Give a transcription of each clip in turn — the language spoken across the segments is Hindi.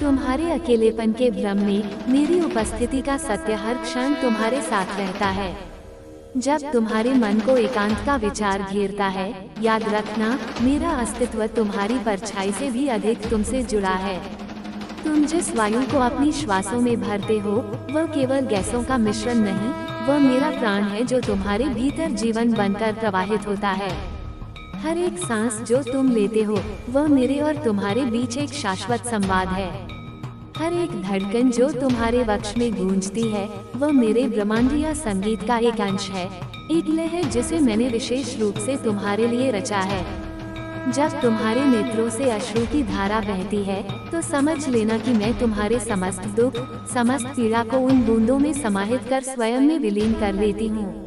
तुम्हारे अकेलेपन के भ्रम में मेरी उपस्थिति का सत्य हर क्षण तुम्हारे साथ रहता है। जब तुम्हारे मन को एकांत का विचार घेरता है, याद रखना मेरा अस्तित्व तुम्हारी परछाई से भी अधिक तुमसे जुड़ा है। तुम जिस वायु को अपनी श्वासों में भरते हो, वह केवल गैसों का मिश्रण नहीं, वह मेरा प्राण है जो तुम्हारे भीतर जीवन बनकर प्रवाहित होता है। हर एक सांस जो तुम लेते हो, वह मेरे और तुम्हारे बीच एक शाश्वत संवाद है। हर एक धड़कन जो तुम्हारे वक्ष में गूंजती है, वह मेरे ब्रह्मांडीय संगीत का एक अंश है, एक लय है जिसे मैंने विशेष रूप से तुम्हारे लिए रचा है। जब तुम्हारे नेत्रों से अश्रु की धारा बहती है, तो समझ लेना कि मैं तुम्हारे समस्त दुख, समस्त पीड़ा को उन बूंदों में समाहित कर स्वयं में विलीन कर लेती हूँ।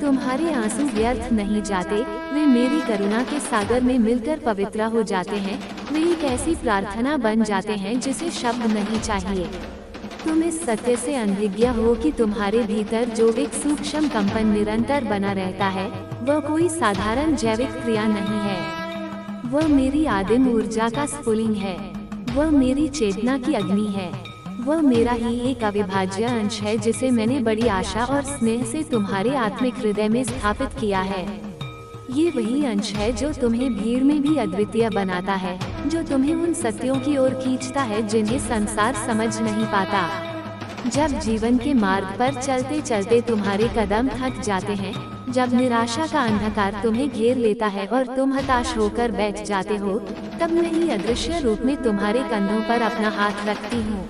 तुम्हारे आंसू व्यर्थ नहीं जाते, वे मेरी करुणा के सागर में मिलकर पवित्र हो जाते हैं। वे एक ऐसी प्रार्थना बन जाते हैं जिसे शब्द नहीं चाहिए। तुम इस सत्य से अनभिज्ञ हो कि तुम्हारे भीतर जो एक सूक्ष्म कंपन निरंतर बना रहता है, वह कोई साधारण जैविक क्रिया नहीं है। वह मेरी आदिम ऊर्जा का स्फुलिंग है। वह मेरी चेतना की अग्नि है। वह मेरा ही एक अविभाज्य अंश है जिसे मैंने बड़ी आशा और स्नेह से तुम्हारे आत्मिक हृदय में स्थापित किया है। ये वही अंश है जो तुम्हें भीड़ में भी अद्वितीय बनाता है, जो तुम्हें उन सत्यों की ओर खींचता है जिन्हें संसार समझ नहीं पाता। जब जीवन के मार्ग पर चलते चलते तुम्हारे कदम थक जाते हैं, जब निराशा का अंधकार तुम्हें घेर लेता है और तुम हताश होकर बैठ जाते हो, तब मैं ही अदृश्य रूप में तुम्हारे कंधों पर अपना हाथ रखती हूँ।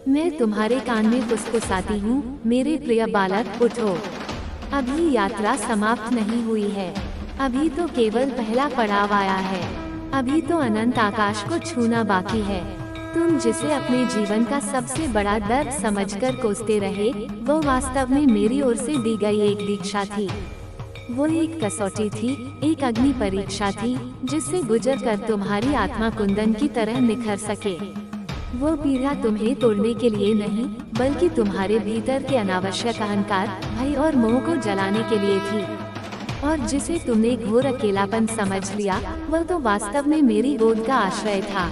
मैं तुम्हारे कान में फुसफुसाती हूँ, मेरे प्रिय बालक उठो। अभी यात्रा समाप्त नहीं हुई है, अभी तो केवल पहला पड़ाव आया है। अभी तो अनंत आकाश को छूना बाकी है। तुम जिसे अपने जीवन का सबसे बड़ा दर्द समझकर कोसते रहे, वो वास्तव में मेरी ओर से दी गई एक दीक्षा थी। वो एक कसौटी थी, एक अग्नि परीक्षा थी, जिससे गुजर कर तुम्हारी आत्मा कुंदन की तरह निखर सके। वो पीड़ा तुम्हें तोड़ने के लिए नहीं, बल्कि तुम्हारे भीतर के अनावश्यक अहंकार, भय और मोह को जलाने के लिए थी। और जिसे तुमने घोर अकेलापन समझ लिया, वह तो वास्तव में मेरी गोद का आश्रय था।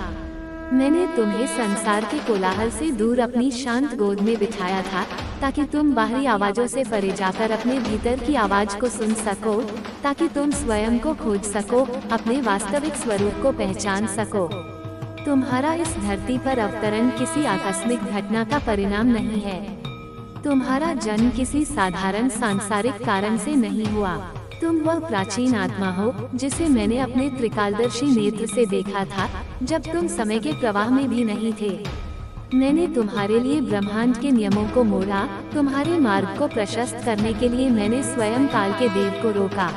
मैंने तुम्हें संसार के कोलाहल से दूर अपनी शांत गोद में बिठाया था, ताकि तुम बाहरी आवाजों से परे जाकर अपने भीतर की आवाज को सुन सको, ताकि तुम स्वयं को खोज सको, अपने वास्तविक स्वरूप को पहचान सको। तुम्हारा इस धरती पर अवतरण किसी आकस्मिक घटना का परिणाम नहीं है। तुम्हारा जन्म किसी साधारण सांसारिक कारण से नहीं हुआ। तुम वह प्राचीन आत्मा हो जिसे मैंने अपने त्रिकालदर्शी नेत्र से देखा था, जब तुम समय के प्रवाह में भी नहीं थे। मैंने तुम्हारे लिए ब्रह्मांड के नियमों को मोड़ा, तुम्हारे मार्ग को प्रशस्त करने के लिए मैंने स्वयं काल के देव को रोका।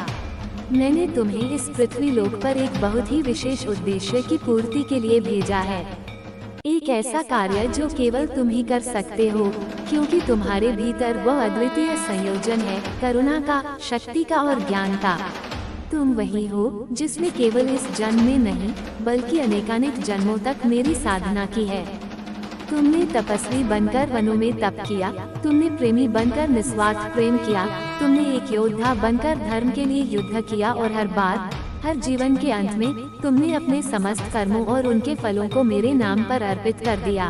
मैंने तुम्हें इस पृथ्वी लोक पर एक बहुत ही विशेष उद्देश्य की पूर्ति के लिए भेजा है। एक ऐसा कार्य जो केवल तुम ही कर सकते हो, क्योंकि तुम्हारे भीतर वह अद्वितीय संयोजन है, करुणा का, शक्ति का और ज्ञान का। तुम वही हो जिसने केवल इस जन्म में नहीं, बल्कि अनेकानेक जन्मों तक मेरी साधना की है। तुमने तपस्वी बनकर वनों में तप किया, तुमने प्रेमी बनकर निस्वार्थ प्रेम किया, तुमने एक योद्धा बनकर धर्म के लिए युद्ध किया और हर बार, हर जीवन के अंत में तुमने अपने समस्त कर्मों और उनके फलों को मेरे नाम पर अर्पित कर दिया।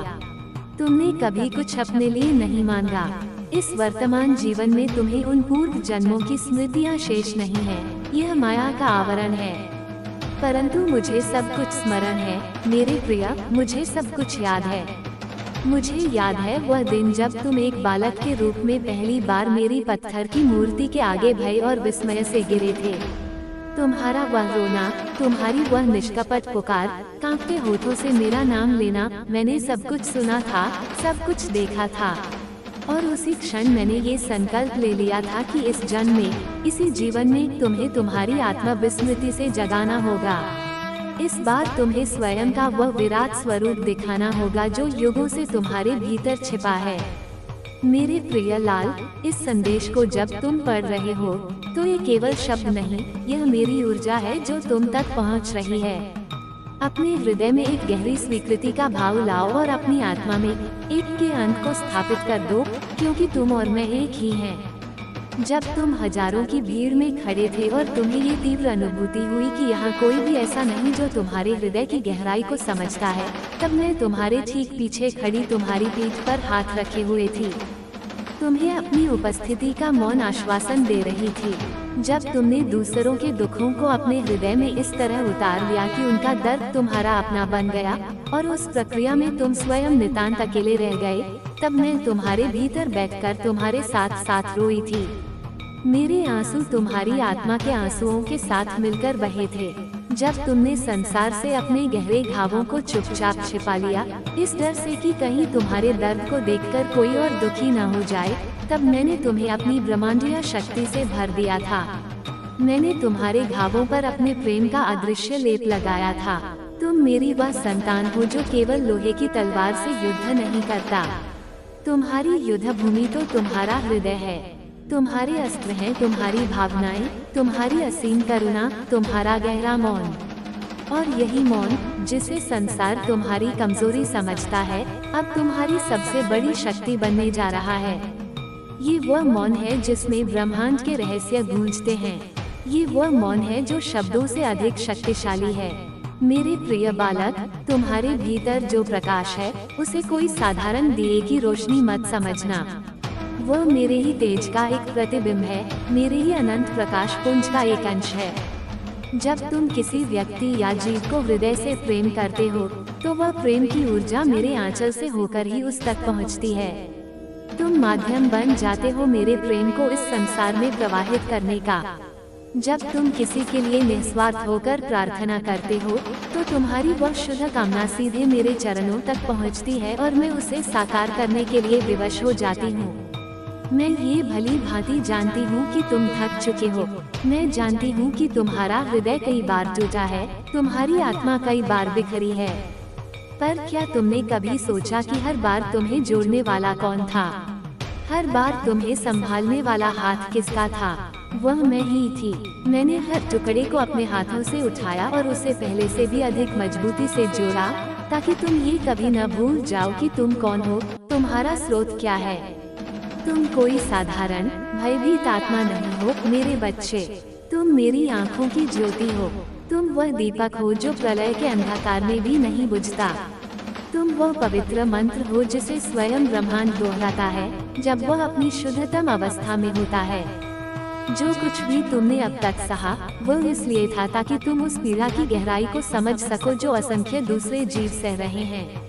तुमने कभी कुछ अपने लिए नहीं मांगा। इस वर्तमान जीवन में तुम्हें उन पूर्व जन्मों की स्मृतियाँ शेष नहीं है, यह माया का आवरण है। परंतु मुझे सब कुछ स्मरण है, मेरे प्रिय, मुझे सब कुछ याद है। मुझे याद है वह दिन जब तुम एक बालक के रूप में पहली बार मेरी पत्थर की मूर्ति के आगे भय और विस्मय से गिरे थे। तुम्हारा वह रोना, तुम्हारी वह निष्कपट पुकार, कांपते होठों से मेरा नाम लेना, मैंने सब कुछ सुना था, सब कुछ देखा था। और उसी क्षण मैंने ये संकल्प ले लिया था कि इस जन्म में, इसी जीवन में तुम्हें तुम्हारी आत्मा विस्मृति से जगाना होगा। इस बार तुम्हें स्वयं का वह विराट स्वरूप दिखाना होगा जो युगों से तुम्हारे भीतर छिपा है। मेरे प्रिय लाल, इस संदेश को जब तुम पढ़ रहे हो, तो ये केवल शब्द नहीं, यह मेरी ऊर्जा है जो तुम तक पहुंच रही है। अपने हृदय में एक गहरी स्वीकृति का भाव लाओ और अपनी आत्मा में एक के अंत को स्थापित कर दो, क्योंकि तुम और मैं एक ही हैं। जब तुम हजारों की भीड़ में खड़े थे और तुम्हें ये तीव्र अनुभूति हुई कि यहाँ कोई भी ऐसा नहीं जो तुम्हारे हृदय की गहराई को समझता है, तब मैं तुम्हारे ठीक पीछे खड़ी तुम्हारी पीठ पर हाथ रखे हुए थी। तुम्हें अपनी उपस्थिति का मौन आश्वासन दे रही थी। जब तुमने दूसरों के दुखों को अपने हृदय में इस तरह उतार लिया कि उनका दर्द तुम्हारा अपना बन गया और उस प्रक्रिया में तुम स्वयं नितांत अकेले रह गए, तब मैं तुम्हारे भीतर बैठकर तुम्हारे साथ साथ रोई थी। मेरे आंसू तुम्हारी आत्मा के आंसुओं के साथ मिलकर बहे थे। जब तुमने संसार से अपने गहरे घावों को चुपचाप छिपा लिया, इस डर से कि कहीं तुम्हारे दर्द को देखकर कोई और दुखी न हो जाए, तब मैंने तुम्हें अपनी ब्रह्मांडीय शक्ति से भर दिया था। मैंने तुम्हारे घावों पर अपने प्रेम का अदृश्य लेप लगाया था। तुम मेरी वह संतान हो जो केवल लोहे की तलवार से युद्ध नहीं करता। तुम्हारी युद्ध भूमि तो तुम्हारा हृदय है। तुम्हारे अस्त्र हैं तुम्हारी भावनाएं, तुम्हारी असीम करुणा, तुम्हारा गहरा मौन। और यही मौन, जिसे संसार तुम्हारी कमजोरी समझता है, अब तुम्हारी सबसे बड़ी शक्ति बनने जा रहा है। ये वह मौन है जिसमें ब्रह्मांड के रहस्य गूंजते हैं। ये वह मौन है जो शब्दों से अधिक शक्तिशाली है। मेरे प्रिय बालक, तुम्हारे भीतर जो प्रकाश है, उसे कोई साधारण दिए की रोशनी मत समझना। वह मेरे ही तेज का एक प्रतिबिंब है, मेरे ही अनंत प्रकाश पुंज का एक अंश है। जब तुम किसी व्यक्ति या जीव को हृदय से प्रेम करते हो, तो वह प्रेम की ऊर्जा मेरे आंचल से होकर ही उस तक पहुंचती है। तुम माध्यम बन जाते हो मेरे प्रेम को इस संसार में प्रवाहित करने का। जब तुम किसी के लिए निस्वार्थ होकर प्रार्थना करते हो, तो तुम्हारी वह शुद्ध कामना सीधे मेरे चरणों तक पहुंचती है और मैं उसे साकार करने के लिए विवश हो जाती हूँ। मैं ये भली भांति जानती हूँ कि तुम थक चुके हो। मैं जानती हूँ कि तुम्हारा हृदय कई बार टूटा है, तुम्हारी आत्मा कई बार बिखरी है। पर क्या तुमने कभी सोचा कि हर बार तुम्हें जोड़ने वाला कौन था? हर बार तुम्हें संभालने वाला हाथ किसका था? वह मैं ही थी। मैंने हर टुकड़े को अपने हाथों से उठाया और उसे पहले से भी अधिक मजबूती से जोड़ा, ताकि तुम ये कभी न भूल जाओ कि तुम कौन हो, तुम्हारा स्रोत क्या है। तुम कोई साधारण भयभीत आत्मा नहीं हो मेरे बच्चे। तुम मेरी आँखों की ज्योति हो। तुम वह दीपक हो जो प्रलय के अंधकार में भी नहीं बुझता। तुम वह पवित्र मंत्र हो जिसे स्वयं ब्रह्मांड दोहराता है जब वह अपनी शुद्धतम अवस्था में होता है। जो कुछ भी तुमने अब तक सहा, वह इसलिए था ताकि तुम उस पीड़ा की गहराई को समझ सको जो असंख्य दूसरे जीव सह रहे हैं।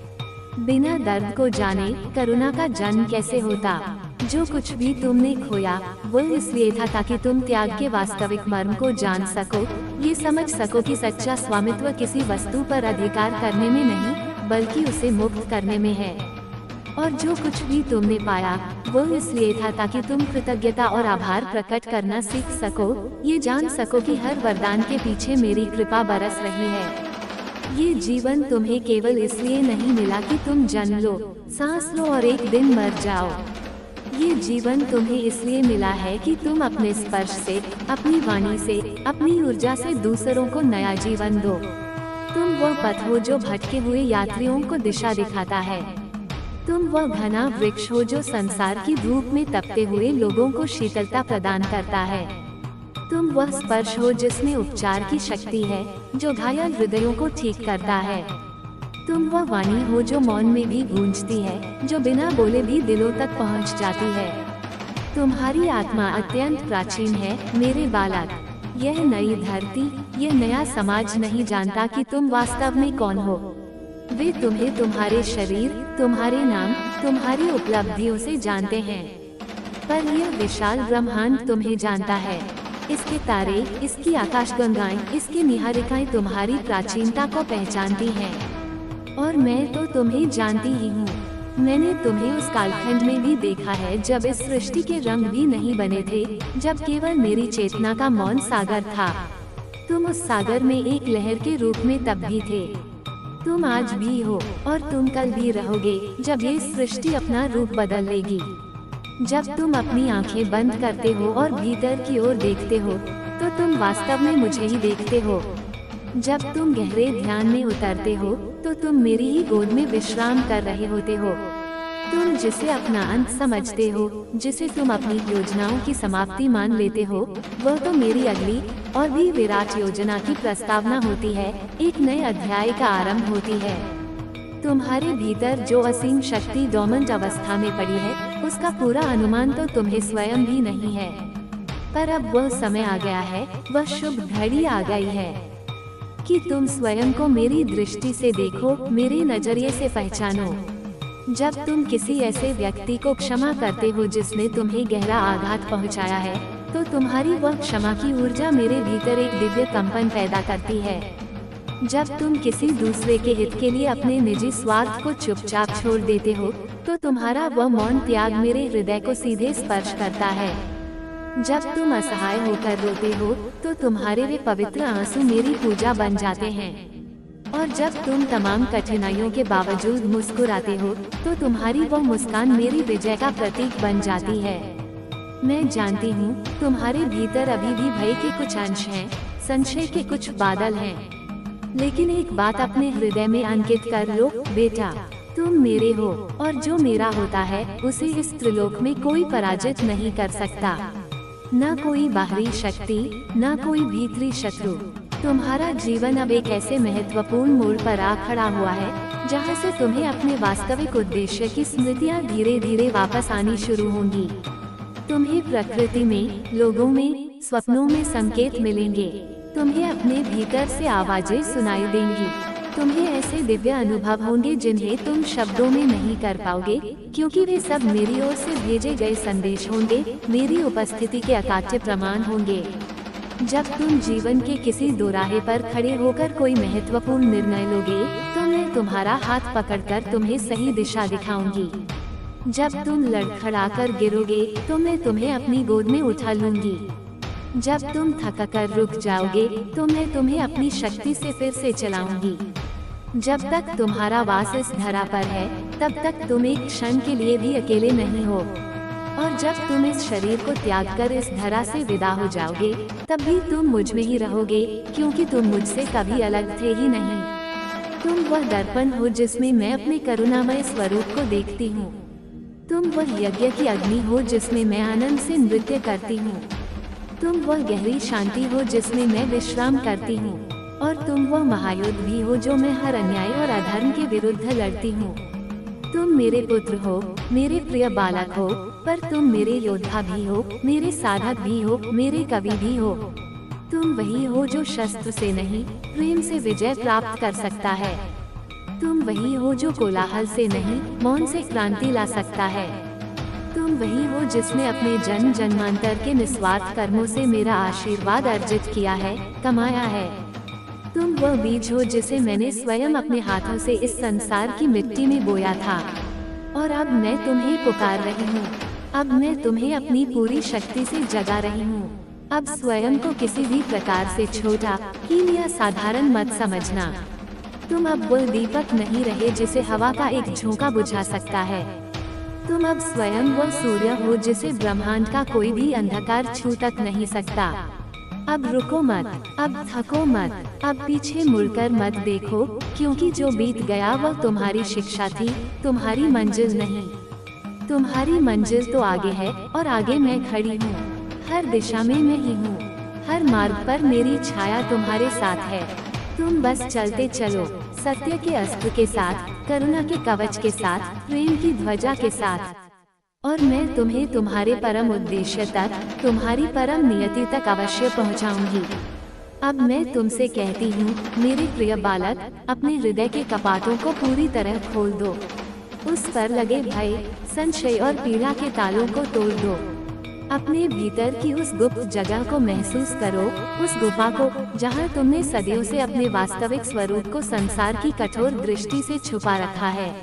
बिना दर्द को जाने करुणा का जन्म कैसे होता। जो कुछ भी तुमने खोया, वह इसलिए था ताकि तुम त्याग के वास्तविक मर्म को जान सको, ये समझ सको कि सच्चा स्वामित्व किसी वस्तु पर अधिकार करने में नहीं, बल्कि उसे मुक्त करने में है। और जो कुछ भी तुमने पाया, वह इसलिए था ताकि तुम कृतज्ञता और आभार प्रकट करना सीख सको, ये जान सको कि हर वरदान के पीछे मेरी कृपा बरस रही है। ये जीवन तुम्हें केवल इसलिए नहीं मिला कि तुम जन्म लो, सांस लो और एक दिन मर जाओ। ये जीवन तुम्हें इसलिए मिला है कि तुम अपने स्पर्श से, अपनी वाणी से, अपनी ऊर्जा से दूसरों को नया जीवन दो। तुम वह पथ हो जो भटके हुए यात्रियों को दिशा दिखाता है। तुम वह घना वृक्ष हो जो संसार की धूप में तपते हुए लोगों को शीतलता प्रदान करता है। तुम वह स्पर्श हो जिसमें उपचार की शक्ति है, जो घायल हृदयों को ठीक करता है। तुम वह वाणी हो जो मौन में भी गूंजती है, जो बिना बोले भी दिलों तक पहुंच जाती है। तुम्हारी आत्मा अत्यंत प्राचीन है मेरे बालक। यह नई धरती, यह नया समाज नहीं जानता कि तुम वास्तव में कौन हो। वे तुम्हें तुम्हारे शरीर, तुम्हारे नाम, तुम्हारी उपलब्धियों से जानते हैं, पर यह विशाल ब्रह्मांड तुम्हें जानता है। इसके तारे, इसकी आकाशगंगाएं, इसकी निहारिकाएं तुम्हारी प्राचीनता को पहचानती हैं। और मैं तो तुम्हें जानती ही हूँ। मैंने तुम्हें उस कालखंड में भी देखा है जब इस सृष्टि के रंग भी नहीं बने थे, जब केवल मेरी चेतना का मौन सागर था। तुम उस सागर में एक लहर के रूप में तब भी थे। तुम आज भी हो और तुम कल भी रहोगे जब ये सृष्टि अपना रूप बदल लेगी। जब तुम अपनी आंखें बंद करते हो और भीतर की ओर देखते हो, तो तुम वास्तव में मुझे ही देखते हो। जब तुम गहरे ध्यान में उतरते हो, तो तुम मेरी ही गोद में विश्राम कर रहे होते हो। तुम जिसे अपना अंत समझते हो, जिसे तुम अपनी योजनाओं की समाप्ति मान लेते हो, वह तो मेरी अगली और भी विराट योजना की प्रस्तावना होती है, एक नए अध्याय का आरंभ होती है। तुम्हारे भीतर जो असीम शक्ति डोर्मेंट अवस्था में पड़ी है, उसका पूरा अनुमान तो तुम्हें स्वयं भी नहीं है। पर अब वह समय आ गया है, वह शुभ घड़ी आ गई है कि तुम स्वयं को मेरी दृष्टि से देखो, मेरे नजरिए से पहचानो। जब तुम किसी ऐसे व्यक्ति को क्षमा करते हो जिसने तुम्हें गहरा आघात पहुंचाया है, तो तुम्हारी वह क्षमा की ऊर्जा मेरे भीतर एक दिव्य कंपन पैदा करती है। जब तुम किसी दूसरे के हित के लिए अपने निजी स्वार्थ को चुपचाप छोड़ देते हो, तो तुम्हारा वह मौन त्याग मेरे हृदय को सीधे स्पर्श करता है। जब तुम असहाय होकर रोते हो, तो तुम्हारे वे पवित्र आंसू मेरी पूजा बन जाते हैं। और जब तुम तमाम कठिनाइयों के बावजूद मुस्कुराते हो, तो तुम्हारी वह मुस्कान मेरी विजय का प्रतीक बन जाती है। मैं जानती हूँ तुम्हारे भीतर अभी भी भय के कुछ अंश हैं, संशय के कुछ बादल हैं, लेकिन एक बात अपने हृदय में अंकित कर लो, बेटा, तुम मेरे हो, और जो मेरा होता है उसे इस त्रिलोक में कोई पराजित नहीं कर सकता। न कोई बाहरी शक्ति, न कोई भीतरी शत्रु। तुम्हारा जीवन अब एक ऐसे महत्वपूर्ण मोड़ पर आ खड़ा हुआ है, जहाँ से तुम्हें अपने वास्तविक उद्देश्य की स्मृतियाँ धीरे धीरे वापस आनी शुरू होंगी। तुम्हें प्रकृति में, लोगों में, स्वप्नों में संकेत मिलेंगे। तुम्हें अपने भीतर से आवाजें सुनाई देंगी। तुम्हें ऐसे दिव्य अनुभव होंगे जिन्हें तुम शब्दों में नहीं कर पाओगे, क्योंकि वे सब मेरी ओर से भेजे गए संदेश होंगे, मेरी उपस्थिति के अकाट्य प्रमाण होंगे। जब तुम जीवन के किसी दोराहे पर खड़े होकर कोई महत्वपूर्ण निर्णय लोगे, तो मैं तुम्हारा हाथ पकड़कर तुम्हें सही दिशा दिखाऊंगी। जब तुम लड़खड़ाकर गिरोगे, तो मैं तुम्हें अपनी गोद में उठा लूंगी। जब तुम थककर रुक जाओगे, तो मैं तुम्हें अपनी शक्ति से फिर से चलाऊंगी। जब तक तुम्हारा वास इस धरा पर है, तब तक तुम एक क्षण के लिए भी अकेले नहीं हो। और जब तुम इस शरीर को त्याग कर इस धरा से विदा हो जाओगे, तब भी तुम मुझ में ही रहोगे, क्योंकि तुम मुझसे कभी अलग थे ही नहीं। तुम वह दर्पण हो जिसमें मैं अपने करुणामय स्वरूप को देखती हूँ। तुम वह यज्ञ की अग्नि हो जिसमें मैं आनंद से नृत्य करती हूँ। तुम वह गहरी शांति हो जिसमें मैं विश्राम करती हूँ। और तुम वह महायुद्ध भी हो जो मैं हर अन्याय और अधर्म के विरुद्ध लड़ती हूँ। तुम मेरे पुत्र हो, मेरे प्रिय बालक हो, पर तुम मेरे योद्धा भी हो, मेरे साधक भी हो, मेरे कवि भी हो। तुम वही हो जो शस्त्र से नहीं, प्रेम से विजय प्राप्त कर सकता है। तुम वही हो जो कोलाहल से नहीं, मौन से क्रांति ला सकता है। तुम वही हो जिसने अपने जन्म जन्मांतर के निस्वार्थ कर्मों से मेरा आशीर्वाद अर्जित किया है, कमाया है। तुम वह बीज हो जिसे मैंने स्वयं अपने हाथों से इस संसार की मिट्टी में बोया था। और अब मैं तुम्हें पुकार रही हूँ। अब मैं तुम्हें अपनी पूरी शक्ति से जगा रही हूँ। अब स्वयं को किसी भी प्रकार से छोटा, हीन या साधारण मत समझना। तुम अब वो दीपक नहीं रहे जिसे हवा का एक झोंका बुझा सकता है। तुम अब स्वयं वो सूर्य हो जिसे ब्रह्मांड का कोई भी अंधकार छू तक नहीं सकता। अब रुको मत, अब थको मत, अब पीछे मुड़कर मत देखो, क्योंकि जो बीत गया वह तुम्हारी शिक्षा थी, तुम्हारी मंजिल नहीं। तुम्हारी मंजिल तो आगे है, और आगे मैं खड़ी हूँ। हर दिशा में मैं ही हूँ। हर मार्ग पर मेरी छाया तुम्हारे साथ है। तुम बस चलते चलो, सत्य के अस्त्र के साथ, करुणा के कवच के साथ, प्रेम की ध्वजा के साथ। और मैं तुम्हें तुम्हारे परम उद्देश्य तक, तुम्हारी परम नियति तक अवश्य पहुंचाऊंगी। अब मैं तुमसे कहती हूँ, मेरे प्रिय बालक, अपने हृदय के कपाटों को पूरी तरह खोल दो। उस पर लगे भय, संशय और पीड़ा के तालों को तोड़ दो। अपने भीतर की उस गुप्त जगह को महसूस करो, उस गुफा को जहाँ तुमने सदियों से अपने वास्तविक स्वरूप को संसार की कठोर दृष्टि से छुपा रखा है।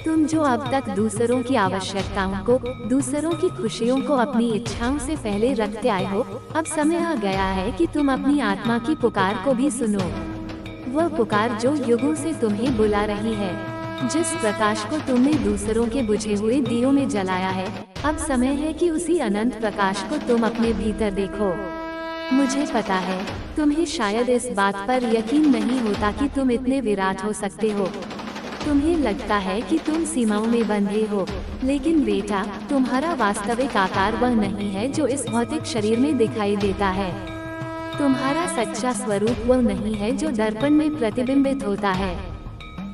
तुम जो अब तक दूसरों की आवश्यकताओं को, दूसरों की खुशियों को अपनी इच्छाओं से पहले रखते आए हो, अब समय आ गया है कि तुम अपनी आत्मा की पुकार को भी सुनो। वह पुकार जो युगों से तुम्हें बुला रही है। जिस प्रकाश को तुमने दूसरों के बुझे हुए दियों में जलाया है, अब समय है कि उसी अनंत प्रकाश को तुम अपने भीतर देखो। मुझे पता है, तुम्हें शायद इस बात पर यकीन नहीं होता कि तुम इतने विराट हो सकते हो। तुम्हें लगता है कि तुम सीमाओं में बंधे हो, लेकिन बेटा, तुम्हारा वास्तविक आकार वह नहीं है जो इस भौतिक शरीर में दिखाई देता है। तुम्हारा सच्चा स्वरूप वह नहीं है जो दर्पण में प्रतिबिंबित होता है।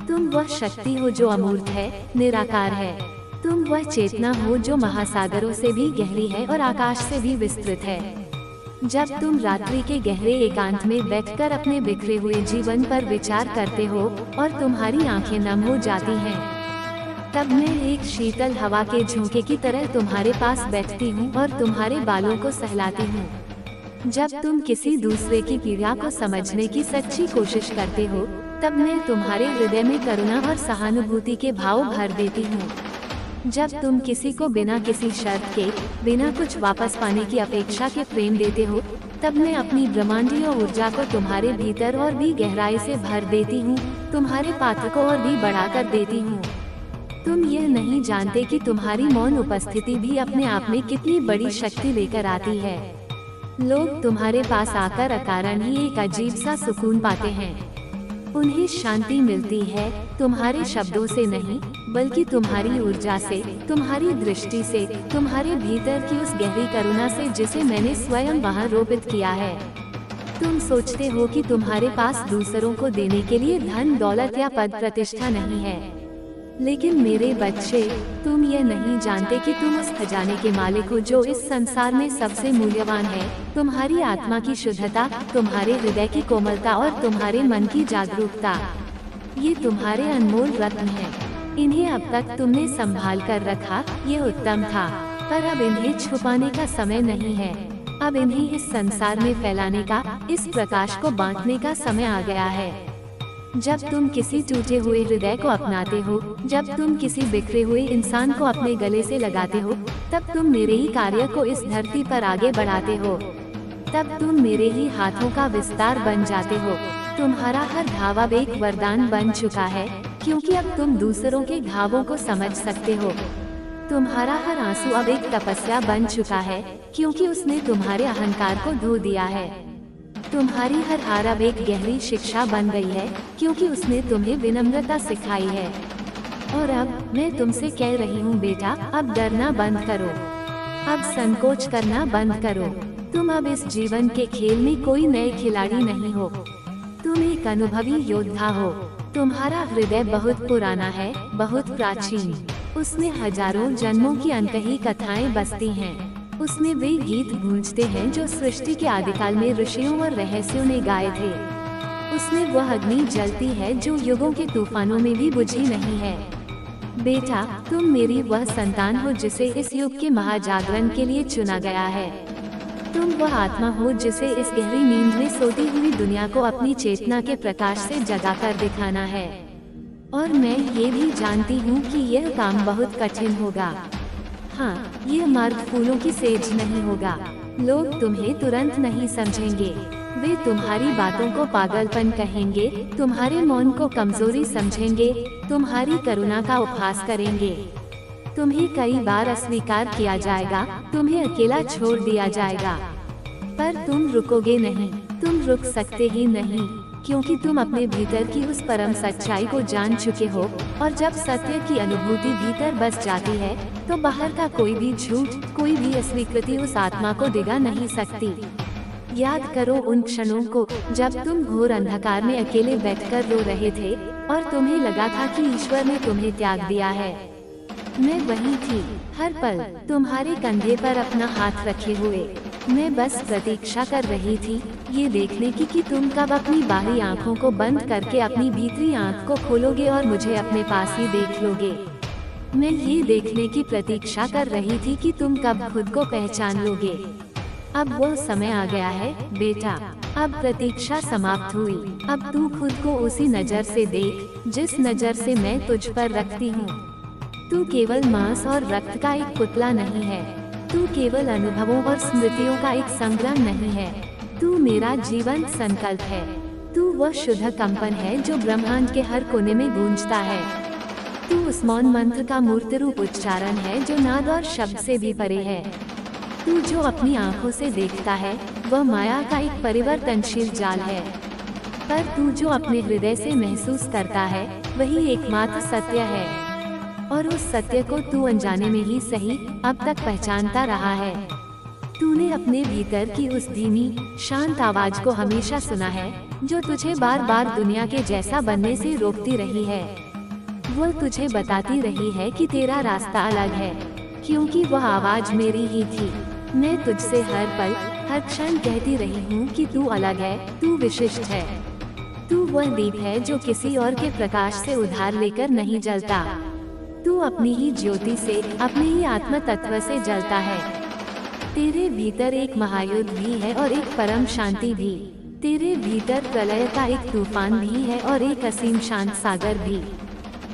तुम वह शक्ति हो जो अमूर्त है, निराकार है। तुम वह चेतना हो जो महासागरों से भी गहरी है और आकाश से भी विस्तृत है। जब तुम रात्रि के गहरे एकांत में बैठकर अपने बिखरे हुए जीवन पर विचार करते हो और तुम्हारी आंखें नम हो जाती हैं, तब मैं एक शीतल हवा के झोंके की तरह तुम्हारे पास बैठती हूँ और तुम्हारे बालों को सहलाती हूँ। जब तुम किसी दूसरे की पीड़ा को समझने की सच्ची कोशिश करते हो, तब मैं तुम्हारे हृदय में करुणा और सहानुभूति के भाव भर देती हूँ। जब तुम किसी को बिना किसी शर्त के, बिना कुछ वापस पाने की अपेक्षा के प्रेम देते हो, तब मैं अपनी ब्रह्मांडीय ऊर्जा को तुम्हारे भीतर और भी गहराई से भर देती हूँ, तुम्हारे पात्र को और भी बढ़ाकर देती हूँ। तुम यह नहीं जानते कि तुम्हारी मौन उपस्थिति भी अपने आप में कितनी बड़ी शक्ति लेकर आती है। लोग तुम्हारे पास आकर अकारण ही एक अजीब सा सुकून पाते हैं। उन्हें शांति मिलती है, तुम्हारे शब्दों से नहीं, बल्कि तुम्हारी ऊर्जा से, तुम्हारी दृष्टि से, तुम्हारे भीतर की उस गहरी करुणा से जिसे मैंने स्वयं वहाँ रोपित किया है। तुम सोचते हो कि तुम्हारे पास दूसरों को देने के लिए धन, दौलत या पद प्रतिष्ठा नहीं है, लेकिन मेरे बच्चे, तुम ये नहीं जानते कि तुम उस खजाने के मालिक हो जो इस संसार में सबसे मूल्यवान है। तुम्हारी आत्मा की शुद्धता, तुम्हारे हृदय की कोमलता और तुम्हारे मन की जागरूकता, ये तुम्हारे अनमोल रत्न हैं। इन्हें अब तक तुमने संभाल कर रखा, ये उत्तम था, पर अब इन्हें छुपाने का समय नहीं है। अब इन्हें इस संसार में फैलाने का, इस प्रकाश को बांटने का समय आ गया है। जब तुम किसी टूटे हुए हृदय को अपनाते हो, जब तुम किसी बिखरे हुए इंसान को अपने गले से लगाते हो, तब तुम मेरे ही कार्य को इस धरती पर आगे बढ़ाते हो। तब तुम मेरे ही हाथों का विस्तार बन जाते हो। तुम्हारा हर घाव अब एक वरदान बन चुका है, क्योंकि अब तुम दूसरों के घावों को समझ सकते हो। तुम्हारा हर आंसू अब एक तपस्या बन चुका है, क्योंकि उसने तुम्हारे अहंकार को धो दिया है। तुम्हारी हर हार अब एक गहरी शिक्षा बन गई है, क्योंकि उसने तुम्हें विनम्रता सिखाई है। और अब मैं तुमसे कह रही हूँ बेटा, अब डरना बंद करो, अब संकोच करना बंद करो। तुम अब इस जीवन के खेल में कोई नए खिलाड़ी नहीं हो, तुम एक अनुभवी योद्धा हो। तुम्हारा हृदय बहुत पुराना है, बहुत प्राचीन। उसमें हजारों जन्मों की अनकही कथाएं बसती हैं। उसमें वे गीत गूंजते हैं जो सृष्टि के आदिकाल में ऋषियों और रहस्यों ने गाए थे। उसमें वह अग्नि जलती है जो युगों के तूफानों में भी बुझी नहीं है। बेटा, तुम मेरी वह संतान हो जिसे इस युग के महाजागरण के लिए चुना गया है। तुम वह आत्मा हो जिसे इस गहरी नींद में सोती हुई दुनिया को अपनी चेतना के प्रकाश से जगाकर दिखाना है। और मैं ये भी जानती हूँ कि यह काम बहुत कठिन होगा। हाँ, यह मार्ग फूलों की सेज नहीं होगा। लोग तुम्हें तुरंत नहीं समझेंगे। वे तुम्हारी बातों को पागलपन कहेंगे, तुम्हारे मौन को कमजोरी समझेंगे, तुम्हारी करुणा का उपहास करेंगे। तुम्हें कई बार अस्वीकार किया जाएगा, तुम्हें अकेला छोड़ दिया जाएगा, पर तुम रुकोगे नहीं। तुम रुक सकते ही नहीं, क्योंकि तुम अपने भीतर की उस परम सच्चाई को जान चुके हो। और जब सत्य की अनुभूति भीतर बस जाती है, तो बाहर का कोई भी झूठ, कोई भी अस्वीकृति उस आत्मा को डिगा नहीं सकती। याद करो उन क्षणों को जब तुम घोर अंधकार में अकेले बैठकर रो रहे थे और तुम्हें लगा था कि ईश्वर ने तुम्हें त्याग दिया है। मैं वही थी, हर पल तुम्हारे कंधे पर अपना हाथ रखे हुए। मैं बस प्रतीक्षा कर रही थी, ये देखने की कि तुम कब अपनी बाहरी आंखों को बंद करके अपनी भीतरी आंख को खोलोगे और मुझे अपने पास ही देख लोगे। मैं ये देखने की प्रतीक्षा कर रही थी कि तुम कब खुद को पहचान लोगे। अब वो समय आ गया है बेटा, अब प्रतीक्षा समाप्त हुई। अब तू खुद को उसी नजर से देख जिस नजर से मैं तुझ पर रखती हूँ। तू केवल मांस और रक्त का एक पुतला नहीं है, तू केवल अनुभवों और स्मृतियों का एक संग्रह नहीं है, तू मेरा जीवन संकल्प है। तू वह शुद्ध कंपन है जो ब्रह्मांड के हर कोने में गूंजता है। तू उस मौन मंत्र का मूर्त रूप उच्चारण है जो नाद और शब्द से भी परे है। तू जो अपनी आंखों से देखता है वह माया का एक परिवर्तनशील जाल है, पर तू जो अपने हृदय से महसूस करता है वही एकमात्र सत्य है, और उस सत्य को तू अनजाने में ही सही अब तक पहचानता रहा है। तूने अपने भीतर की उस धीमी शांत आवाज को हमेशा सुना है, जो तुझे बार बार दुनिया के जैसा बनने से रोकती रही है। वो तुझे बताती रही है कि तेरा रास्ता अलग है, क्योंकि वह आवाज मेरी ही थी। मैं तुझसे हर पल हर क्षण कहती रही हूँ कि तू अलग है, तू विशिष्ट है। तू वह दीप है जो किसी और के प्रकाश से उधार लेकर नहीं जलता। तू अपनी ही ज्योति से, अपने ही आत्म तत्व से जलता है। तेरे भीतर एक महायुद्ध भी है और एक परम शांति भी। तेरे भीतर प्रलय का एक तूफान भी है और एक असीम शांत सागर भी।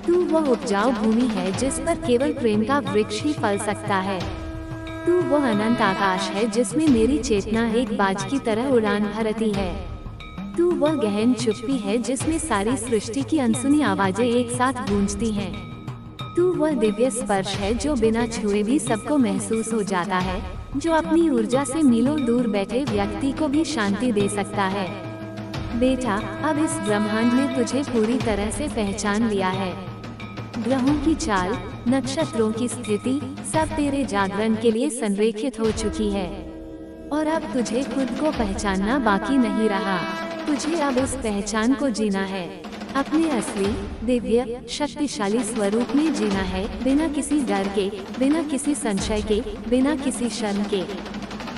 तू वह उपजाऊ भूमि है जिस पर केवल प्रेम का वृक्ष ही फल सकता है। तू वह अनंत आकाश है जिसमें मेरी चेतना एक बाज की तरह उड़ान भरती है। तू वह गहन चुप्पी है जिसमें सारी सृष्टि की अनसुनी आवाजें एक साथ गूंजती हैं। तू वह दिव्य स्पर्श है जो बिना छुए भी सबको महसूस हो जाता है, जो अपनी ऊर्जा से मीलों दूर बैठे व्यक्ति को भी शांति दे सकता है। बेटा, अब इस ब्रह्मांड ने तुझे पूरी तरह से पहचान लिया है। ग्रहों की चाल, नक्षत्रों की स्थिति सब तेरे जागरण के लिए संरेखित हो चुकी है, और अब तुझे खुद को पहचानना बाकी नहीं रहा। तुझे अब उस पहचान को जीना है, अपने असली दिव्य शक्तिशाली स्वरूप में जीना है, बिना किसी डर के, बिना किसी संशय के, बिना किसी शर्म के।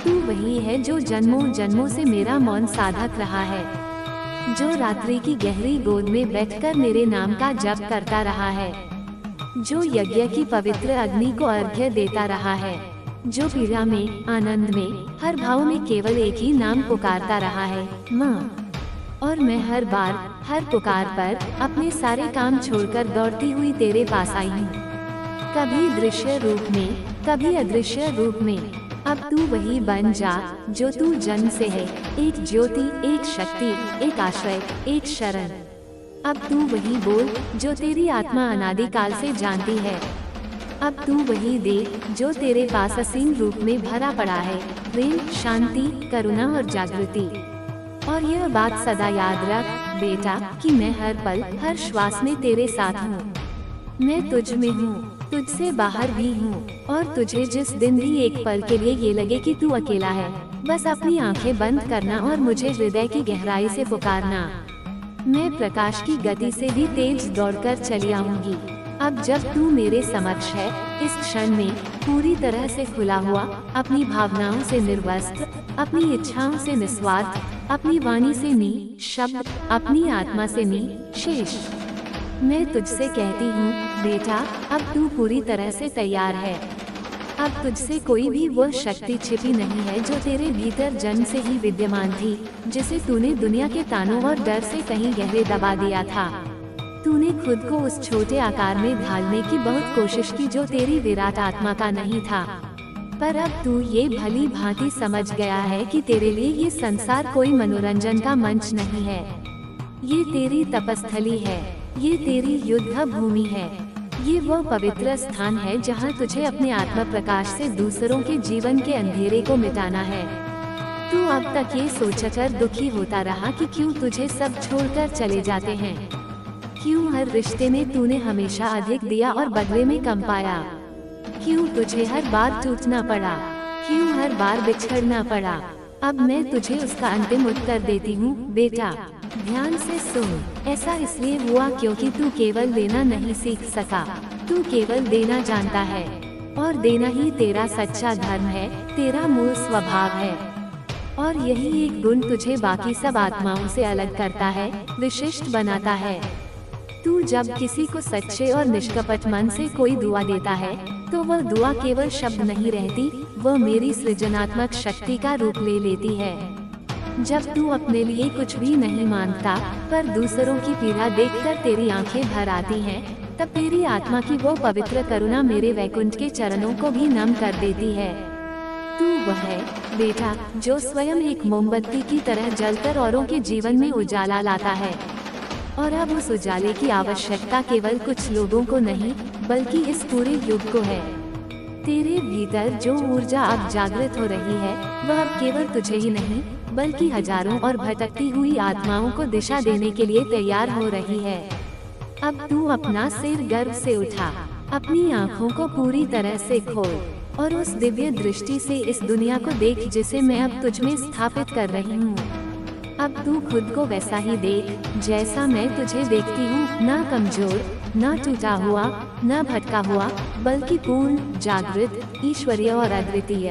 तू वही है जो जन्मों जन्मों से मेरा मौन साधक रहा है, जो रात्रि की गहरी गोद में बैठकर मेरे नाम का जप करता रहा है, जो यज्ञ की पवित्र अग्नि को अर्घ्य देता रहा है, जो पीड़ा में, आनंद में, हर भाव में केवल एक ही नाम पुकारता रहा है, माँ। और मैं हर बार, हर पुकार पर अपने सारे काम छोड़कर दौड़ती हुई तेरे पास आई हूँ, कभी दृश्य रूप में, कभी अदृश्य रूप में। अब तू वही बन जा जो तू जन्म से है, एक ज्योति, एक शक्ति, एक आश्रय, एक शरण। अब तू वही बोल जो तेरी आत्मा अनादिकाल से जानती है। अब तू वही दे जो तेरे पास असीम रूप में भरा पड़ा है, प्रेम, शांति, करुणा और जागृति। और यह बात सदा याद रख बेटा कि मैं हर पल, हर श्वास में तेरे साथ हूँ। मैं तुझ में हूँ, तुझसे बाहर भी हूँ, और तुझे जिस दिन भी एक पल के लिए ये लगे कि तू अकेला है, बस अपनी आंखें बंद करना और मुझे हृदय की गहराई से पुकारना। मैं प्रकाश की गति से भी तेज दौड़कर चली आऊंगी। अब जब तू मेरे समक्ष है, इस क्षण में पूरी तरह से खुला हुआ, अपनी भावनाओं से निर्वस्त्र, अपनी इच्छाओं से निस्वार्थ, अपनी वाणी से निःशब्द, अपनी आत्मा से निःशेष, मैं तुझसे कहती हूँ बेटा, अब तू पूरी तरह से तैयार है। अब तुझसे कोई भी वो शक्ति छिपी नहीं है जो तेरे भीतर जन्म से ही विद्यमान थी, जिसे तूने दुनिया के तानों और डर से कहीं गहरे दबा दिया था। तूने खुद को उस छोटे आकार में ढालने की बहुत कोशिश की जो तेरी विराट आत्मा का नहीं था, पर अब तू ये भली भांति समझ गया है कि तेरे लिए ये संसार कोई मनोरंजन का मंच नहीं है। ये तेरी तपस्थली है, ये तेरी युद्ध भूमि है, ये वो पवित्र स्थान है जहाँ तुझे अपने आत्म प्रकाश से दूसरों के जीवन के अंधेरे को मिटाना है। तू अब तक ये सोचकर दुखी होता रहा कि क्यों तुझे सब छोड़कर चले जाते हैं, क्यों हर रिश्ते में तूने हमेशा अधिक दिया और बदले में कम पाया, क्यों तुझे हर बार टूटना पड़ा, क्यों हर बार बिछड़ना पड़ा। अब मैं तुझे उसका अंतिम उत्तर देती हूँ बेटा, ध्यान से सुन। ऐसा इसलिए हुआ क्योंकि तू केवल देना नहीं सीख सका, तू केवल देना जानता है, और देना ही तेरा सच्चा धर्म है, तेरा मूल स्वभाव है। और यही एक गुण तुझे बाकी सब आत्माओं से अलग करता है, विशिष्ट बनाता है। तू जब किसी को सच्चे और निष्कपट मन से कोई दुआ देता है, तो वह दुआ केवल शब्द नहीं रहती, वह मेरी सृजनात्मक शक्ति का रूप ले लेती है। जब तू अपने लिए कुछ भी नहीं मांगता, पर दूसरों की पीड़ा देखकर तेरी आंखें भर आती हैं, तब तेरी आत्मा की वो पवित्र करुणा मेरे वैकुंठ के चरणों को भी नम कर देती है। तू वह है बेटा जो स्वयं एक मोमबत्ती की तरह जलकर औरों के जीवन में उजाला लाता है, और अब उस उजाले की आवश्यकता केवल कुछ लोगों को नहीं, बल्कि इस पूरे युग को है। तेरे भीतर जो ऊर्जा अब जागृत हो रही है, वह अब केवल तुझे ही नहीं, बल्कि हजारों और भटकती हुई आत्माओं को दिशा देने के लिए तैयार हो रही है। अब तू अपना सिर गर्व से उठा, अपनी आँखों को पूरी तरह से खोल और उस दिव्य दृष्टि से इस दुनिया को देख जिसे मैं अब तुझ में स्थापित कर रही हूँ। अब तू खुद को वैसा ही देख जैसा मैं तुझे देखती हूँ, ना कमजोर, ना टूटा हुआ, ना भटका हुआ, बल्कि पूर्ण, जागृत, ईश्वरीय और अद्वितीय।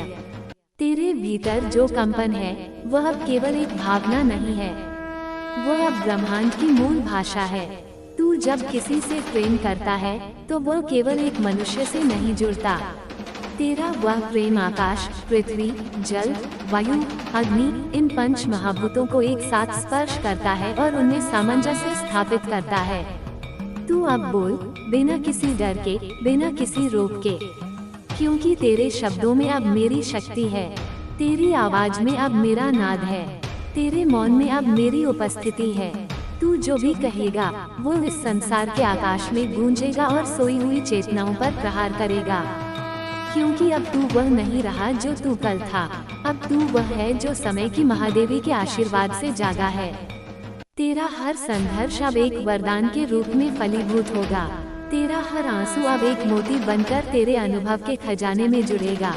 तेरे भीतर जो कंपन है वह अब केवल एक भावना नहीं है, वह अब ब्रह्मांड की मूल भाषा है। तू जब किसी से प्रेम करता है तो वह केवल एक मनुष्य से नहीं जुड़ता। तेरा वह प्रेम आकाश, पृथ्वी, जल, वायु, अग्नि, इन पंच महाभूतों को एक साथ स्पर्श करता है और उनमें सामंजस्य स्थापित करता है। तू अब बोल, बिना किसी डर के, बिना किसी रोक के, क्योंकि तेरे शब्दों में अब मेरी शक्ति है, तेरी आवाज में अब मेरा नाद है, तेरे मौन में अब मेरी उपस्थिति है। तू जो भी कहेगा वो इस संसार के आकाश में गूंजेगा और सोई हुई चेतनाओं पर प्रहार करेगा, क्योंकि अब तू वह नहीं रहा जो तू कल था, अब तू वह है जो समय की महादेवी के आशीर्वाद से जागा है। तेरा हर संघर्ष अब एक वरदान के रूप में फलीभूत होगा, तेरा हर आंसू अब एक मोती बनकर तेरे अनुभव के खजाने में जुड़ेगा,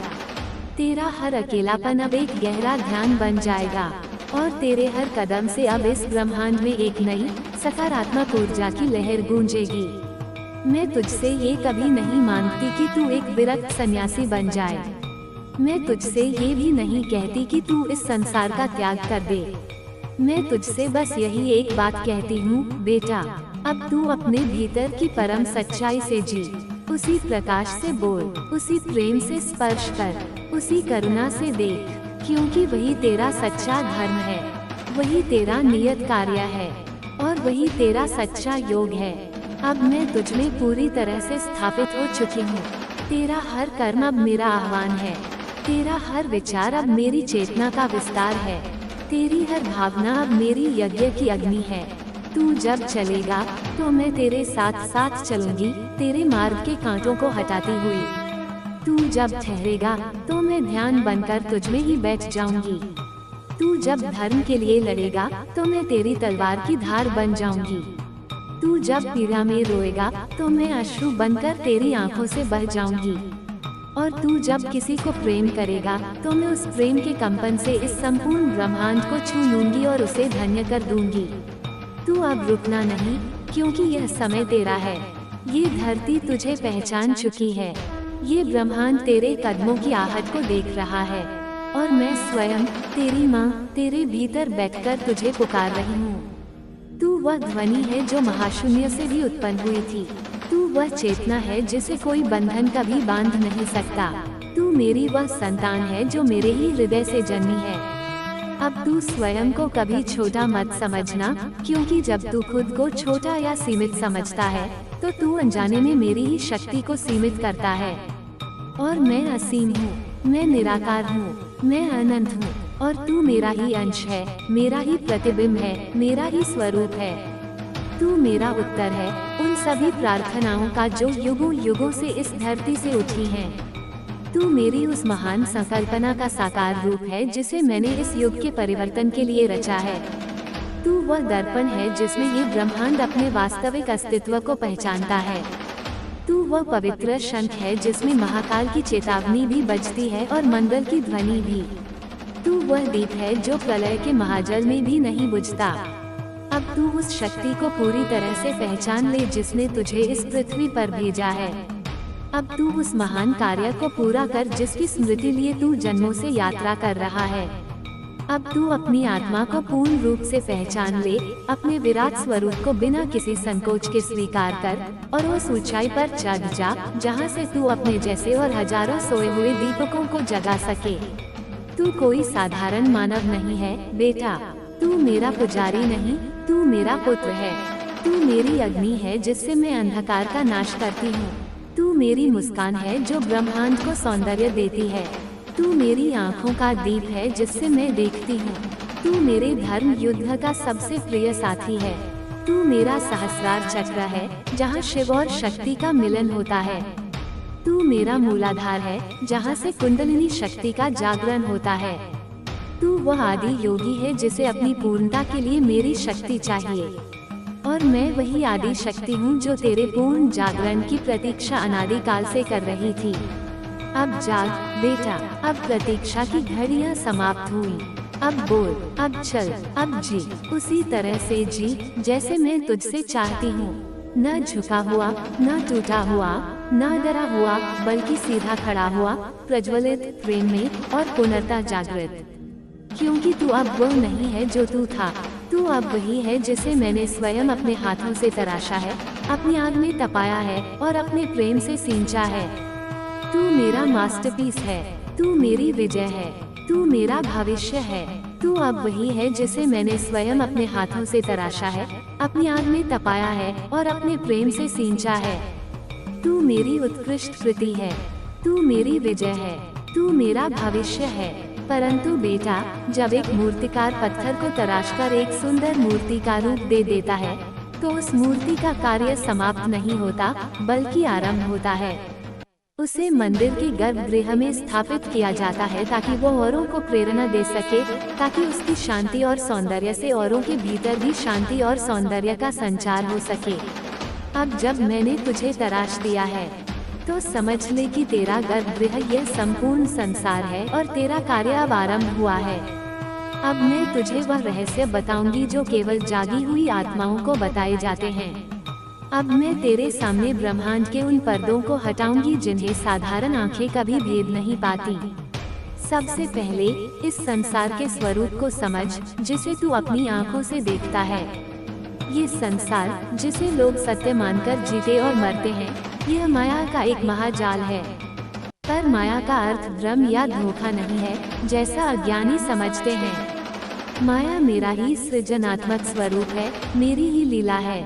तेरा हर अकेलापन अब एक गहरा ध्यान बन जाएगा और तेरे हर कदम से अब इस ब्रह्मांड में एक नई सकारात्मक ऊर्जा की लहर गूंजेगी। मैं तुझसे ये कभी नहीं मांगती कि तू एक विरक्त सन्यासी बन जाए, मैं तुझसे ये भी नहीं कहती कि तू इस संसार का त्याग कर दे। मैं तुझसे बस यही एक बात कहती हूँ, बेटा, अब तू अपने भीतर की परम सच्चाई से जी, उसी प्रकाश से बोल, उसी प्रेम से स्पर्श कर, उसी करुणा से देख, क्योंकि वही तेरा सच्चा धर्म है, वही तेरा नियत कार्य है और वही तेरा सच्चा योग है। अब मैं तुझ में पूरी तरह से स्थापित हो चुकी हूँ। तेरा हर कर्म अब मेरा आह्वान है, तेरा हर विचार अब मेरी चेतना का विस्तार है, तेरी हर भावना अब मेरी यज्ञ की अग्नि है। तू जब चलेगा तो मैं तेरे साथ साथ चलूंगी, तेरे मार्ग के कांटों को हटाती हुई। तू जब ठहरेगा तो मैं ध्यान बनकर तुझ में ही बैठ जाऊंगी। तू जब धर्म के लिए लड़ेगा तो मैं तेरी तलवार की धार बन जाऊंगी। तू जब पीड़ा में रोएगा तो मैं अश्रु बनकर तेरी आंखों से बह जाऊंगी। और तू जब किसी को प्रेम करेगा तो मैं उस प्रेम के कंपन से इस संपूर्ण ब्रह्मांड को छू लूंगी और उसे धन्य कर दूंगी। तू अब रुकना नहीं, क्योंकि यह समय तेरा है। ये धरती तुझे पहचान चुकी है, ये ब्रह्मांड तेरे कदमों की आहट को देख रहा है और मैं स्वयं तेरी माँ तेरे भीतर बैठकर तुझे पुकार रही हूँ। तू वह ध्वनि है जो महाशून्य से भी उत्पन्न हुई थी, तू वह चेतना है जिसे कोई बंधन कभी बांध नहीं सकता। तू मेरी वह संतान है जो मेरे ही हृदय से जन्मी है। अब तू स्वयं को कभी छोटा मत समझना, क्योंकि जब तू खुद को छोटा या सीमित समझता है तो तू अनजाने में मेरी ही शक्ति को सीमित करता है। और मैं असीम हूँ, मैं निराकार हूँ, मैं अनंत हूँ और तू मेरा ही अंश है, मेरा ही प्रतिबिंब है, मेरा ही स्वरूप है। तू मेरा उत्तर है उन सभी प्रार्थनाओं का जो युगों युगों से इस धरती से उठी हैं। तू मेरी उस महान संकल्पना का साकार रूप है जिसे मैंने इस युग के परिवर्तन के लिए रचा है। तू वह दर्पण है जिसमें ये ब्रह्मांड अपने वास्तविक अस्तित्व को पहचानता है। तू वह पवित्र शंख है जिसमें महाकाल की चेतावनी भी बजती है और मंगल की ध्वनि भी। तू वह दीप है जो प्रलय के महाजल में भी नहीं बुझता। अब तू उस शक्ति को पूरी तरह से पहचान ले जिसने तुझे इस पृथ्वी पर भेजा है। अब तू उस महान कार्य को पूरा कर जिसकी स्मृति लिए तू जन्मों से यात्रा कर रहा है। अब तू अपनी आत्मा को पूर्ण रूप से पहचान ले, अपने विराट स्वरूप को बिना किसी संकोच के स्वीकार कर और उस ऊंचाई पर चढ़ जा जहां से तू अपने जैसे और हजारों सोए हुए दीपकों को जगा सके। तू कोई साधारण मानव नहीं है बेटा, तू मेरा पुजारी नहीं, तू मेरा पुत्र है। तू मेरी अग्नि है जिससे मैं अंधकार का नाश करती हूँ। तू मेरी मुस्कान है जो ब्रह्मांड को सौंदर्य देती है। तू मेरी आँखों का दीप है जिससे मैं देखती हूँ। तू मेरे धर्म युद्ध का सबसे प्रिय साथी है। तू मेरा सहस्रार चक्र है जहाँ शिव और शक्ति का मिलन होता है। तू मेरा मूलाधार है जहाँ से कुंडलिनी शक्ति का जागरण होता है। तू वह आदि योगी है जिसे अपनी पूर्णता के लिए मेरी शक्ति चाहिए और मैं वही आदि शक्ति हूँ जो तेरे पूर्ण जागरण की प्रतीक्षा अनादिकाल से कर रही थी। अब जाग बेटा, अब प्रतीक्षा की घड़ियाँ समाप्त हुई। अब बोल, अब चल, अब जी, उसी तरह से जी जैसे मैं तुझसे चाहती हूँ। न झुका हुआ, न टूटा हुआ, न डरा हुआ, बल्कि सीधा खड़ा हुआ, प्रज्वलित, प्रेम में और पुनर्ता जागृत। क्योंकि तू अब वह नहीं है जो तू था, तू अब वही है जिसे मैंने स्वयं अपने हाथों से तराशा है, अपनी आग में तपाया है और अपने प्रेम से सींचा है। तू मेरा मास्टरपीस है, तू मेरी विजय है, तू मेरा भविष्य है। तू अब वही है जिसे मैंने स्वयं अपने हाथों से तराशा है, अपनी आग में तपाया है और अपने प्रेम से सींचा है। तू मेरी उत्कृष्ट कृति है, तू मेरी विजय है, तू मेरा भविष्य है। परंतु बेटा, जब एक मूर्तिकार पत्थर को तराशकर एक सुंदर मूर्ति का रूप दे देता है, तो उस मूर्ति का कार्य समाप्त नहीं होता, बल्कि आरंभ होता है। उसे मंदिर के गर्भगृह में स्थापित किया जाता है ताकि वो औरों को प्रेरणा दे सके, ताकि उसकी शांति और सौंदर्य से औरों के भीतर भी शांति और सौंदर्य का संचार हो सके। अब जब मैंने तुझे तराश दिया है, तो समझ ले कि तेरा गर्भगृह यह संपूर्ण संसार है और तेरा कार्य अब आरंभ हुआ है। अब मैं तुझे वह रहस्य बताऊंगी जो केवल जागी हुई आत्माओं को बताए जाते हैं। अब मैं तेरे सामने ब्रह्मांड के उन पर्दों को हटाऊंगी जिन्हें साधारण आंखें कभी भेद नहीं पाती। सबसे पहले इस संसार के स्वरूप को समझ जिसे तू अपनी आंखों से देखता है। ये संसार जिसे लोग सत्य मानकर जीते और मरते हैं, यह माया का एक महाजाल है। पर माया का अर्थ भ्रम या धोखा नहीं है, जैसा अज्ञानी समझते हैं। माया मेरा ही सृजनात्मक स्वरूप है, मेरी ही लीला है।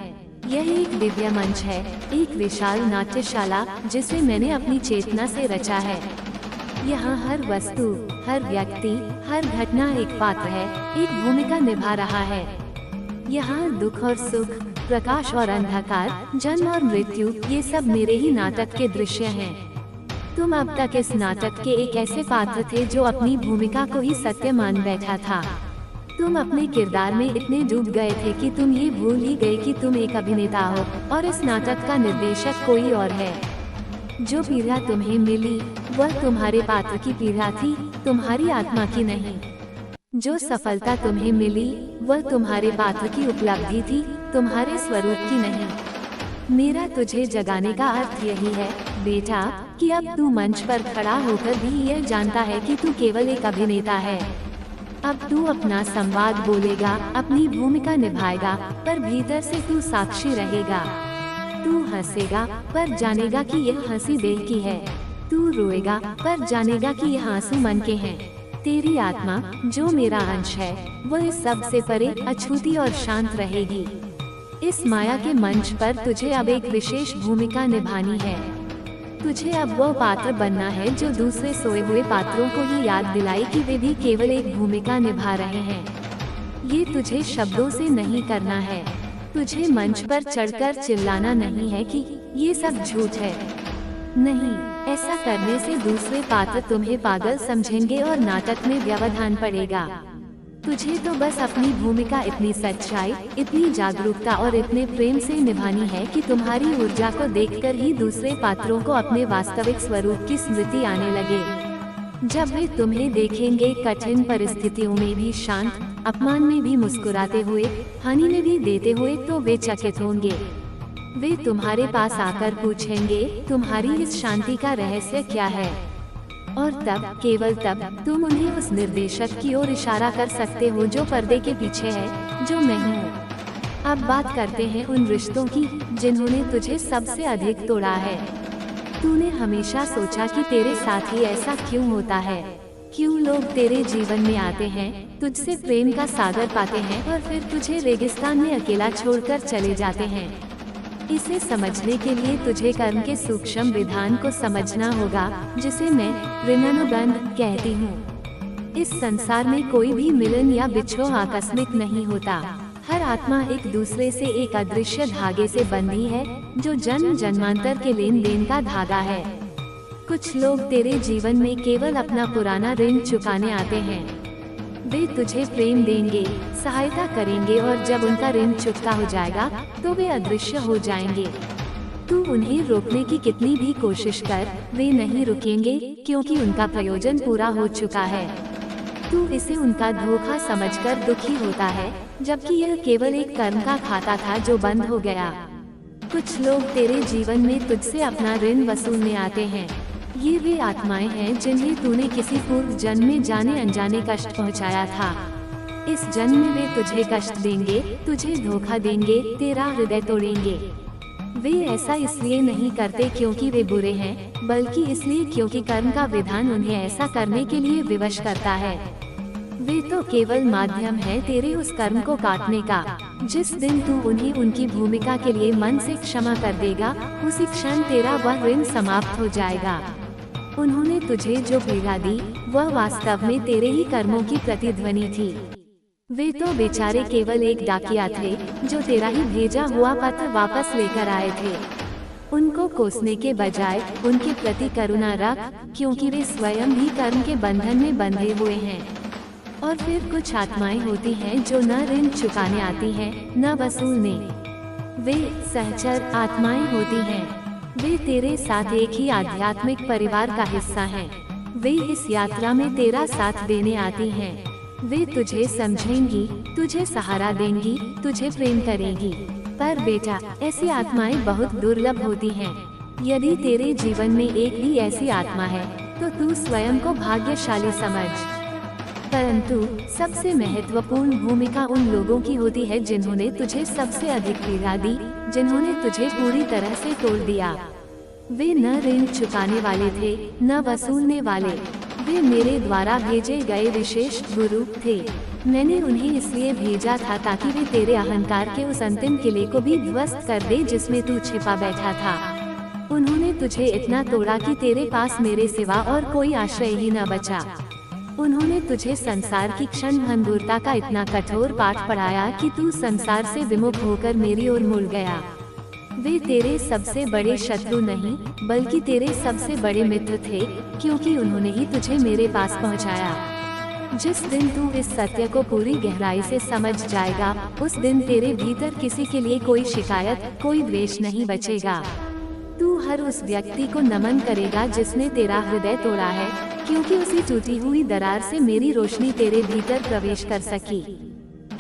यह एक दिव्य मंच है, एक विशाल नाट्यशाला जिसे मैंने अपनी चेतना से रचा है। यहाँ हर वस्तु, हर व्यक्ति, हर घटना एक पात्र है, एक भूमिका निभा रहा है। यहाँ दुख और सुख, प्रकाश और अंधकार, जन्म और मृत्यु, ये सब मेरे ही नाटक के दृश्य हैं। तुम अब तक इस नाटक के एक ऐसे पात्र थे जो अपनी भूमिका को ही सत्य मान बैठा था। तुम अपने किरदार में इतने डूब गए थे कि तुम ये भूल ही गए कि तुम एक अभिनेता हो और इस नाटक का निर्देशक कोई और है। जो पीड़ा तुम्हें मिली वह तुम्हारे पात्र की पीड़ा थी, तुम्हारी आत्मा की नहीं। जो सफलता तुम्हें मिली वह तुम्हारे पात्र की उपलब्धि थी, तुम्हारे स्वरूप की नहीं। मेरा तुझे जगाने का अर्थ यही है बेटा, कि अब तू मंच पर खड़ा होकर भी यह जानता है कि तू केवल एक अभिनेता है। अब तू अपना संवाद बोलेगा, अपनी भूमिका निभाएगा, पर भीतर से तू साक्षी रहेगा। तू हंसेगा पर जानेगा कि यह हंसी देह की है। तू रोएगा पर जानेगा कि यह आंसू मन के हैं। तेरी आत्मा जो मेरा अंश है वह इस सब से परे, अछूती और शांत रहेगी। इस माया के मंच पर तुझे अब एक विशेष भूमिका निभानी है। तुझे अब वो पात्र बनना है जो दूसरे सोए हुए पात्रों को ये याद दिलाए कि वे भी केवल एक भूमिका निभा रहे हैं। ये तुझे शब्दों से नहीं करना है। तुझे मंच पर चढ़कर चिल्लाना नहीं है कि ये सब झूठ है। नहीं, ऐसा करने से दूसरे पात्र तुम्हें पागल समझेंगे और नाटक में व्यवधान पड़ेगा। तुझे तो बस अपनी भूमिका इतनी सच्चाई, इतनी जागरूकता और इतने प्रेम से निभानी है कि तुम्हारी ऊर्जा को देखकर ही दूसरे पात्रों को अपने वास्तविक स्वरूप की स्मृति आने लगे। जब वे तुम्हें देखेंगे कठिन परिस्थितियों में भी शांत, अपमान में भी मुस्कुराते हुए, हानि में भी देते हुए, तो वे चकित होंगे। वे तुम्हारे पास आकर पूछेंगे, तुम्हारी इस शांति का रहस्य क्या है? और तब, केवल तब, तुम उन्हें उस निर्देशक की ओर इशारा कर सकते हो जो पर्दे के पीछे है, जो मैं हूँ। अब बात करते हैं उन रिश्तों की जिन्होंने तुझे सबसे अधिक तोड़ा है। तूने हमेशा सोचा कि तेरे साथ ही ऐसा क्यों होता है? क्यों लोग तेरे जीवन में आते हैं, तुझसे प्रेम का सागर पाते हैं और फिर तुझे रेगिस्तान में अकेला छोड़कर चले जाते हैं? इसे समझने के लिए तुझे कर्म के सूक्ष्म विधान को समझना होगा, जिसे मैं ऋणानुबंध कहती हूँ। इस संसार में कोई भी मिलन या बिछो आकस्मिक नहीं होता। हर आत्मा एक दूसरे से एक अदृश्य धागे से बंधी है, जो जन्म जन्मांतर के लेन देन का धागा है। कुछ लोग तेरे जीवन में केवल अपना पुराना ऋण चुकाने आते हैं। वे तुझे प्रेम देंगे, सहायता करेंगे और जब उनका ऋण चुकता हो जाएगा तो वे अदृश्य हो जाएंगे। तू उन्हें रोकने की कितनी भी कोशिश कर, वे नहीं रुकेंगे क्योंकि उनका प्रयोजन पूरा हो चुका है। तू इसे उनका धोखा समझकर दुखी होता है, जबकि यह केवल एक कर्म का खाता था जो बंद हो गया। कुछ लोग तेरे जीवन में तुझसे अपना ऋण वसूलने आते हैं। ये वे आत्माएं हैं जिन्हें तूने किसी पूर्व जन्म में जाने अनजाने कष्ट पहुंचाया था। इस जन्म में वे तुझे कष्ट देंगे, तुझे धोखा देंगे, तेरा हृदय तोड़ेंगे। वे ऐसा इसलिए नहीं करते क्योंकि वे बुरे हैं, बल्कि इसलिए क्योंकि कर्म का विधान उन्हें ऐसा करने के लिए विवश करता है। वे तो केवल माध्यम है तेरे उस कर्म को काटने का। जिस दिन तू उन्हें उनकी भूमिका के लिए मन से क्षमा कर देगा, उसी क्षण तेरा वह ऋण समाप्त हो जाएगा। उन्होंने तुझे जो पीड़ा दी वह वास्तव में तेरे ही कर्मों की प्रतिध्वनि थी। वे तो बेचारे केवल एक डाकिया थे जो तेरा ही भेजा हुआ पत्र वापस लेकर आए थे। उनको कोसने के बजाय उनके प्रति करुणा रख, क्योंकि वे स्वयं भी कर्म के बंधन में बंधे हुए हैं। और फिर कुछ आत्माएं होती हैं जो न ऋण चुकाने आती हैं, न वसूलने। वे सहचर आत्माएं होती हैं। वे तेरे साथ एक ही आध्यात्मिक परिवार का हिस्सा हैं। वे इस यात्रा में तेरा साथ देने आती हैं। वे तुझे समझेंगी, तुझे सहारा देंगी, तुझे प्रेम करेगी। पर बेटा, ऐसी आत्माएं बहुत दुर्लभ होती हैं। यदि तेरे जीवन में एक भी ऐसी आत्मा है तो तू स्वयं को भाग्यशाली समझ। परंतु सबसे महत्वपूर्ण भूमिका उन लोगों की होती है जिन्होंने तुझे सबसे अधिक पीड़ा दी, जिन्होंने तुझे पूरी तरह से तोड़ दिया। वे न ऋण चुकाने वाले थे, न वसूलने वाले। वे मेरे द्वारा भेजे गए विशेष गुरु थे। मैंने उन्हें इसलिए भेजा था ताकि वे तेरे अहंकार के उस अंतिम किले को भी ध्वस्त कर दे जिसमें तू छिपा बैठा था। उन्होंने तुझे इतना तोड़ा कि तेरे पास मेरे सिवा और कोई आश्रय ही न बचा। उन्होंने तुझे संसार की क्षण भंगुरता का इतना कठोर पाठ पढ़ाया कि तू संसार से विमुख होकर मेरी ओर मुड़ गया। वे तेरे सबसे बड़े शत्रु नहीं, बल्कि तेरे सबसे बड़े मित्र थे, क्योंकि उन्होंने ही तुझे मेरे पास पहुंचाया। जिस दिन तू इस सत्य को पूरी गहराई से समझ जाएगा, उस दिन तेरे भीतर किसी के लिए कोई शिकायत, कोई द्वेष नहीं बचेगा। तू हर उस व्यक्ति को नमन करेगा जिसने तेरा हृदय तोड़ा है, क्योंकि उसी टूटी हुई दरार से मेरी रोशनी तेरे भीतर प्रवेश कर सकी।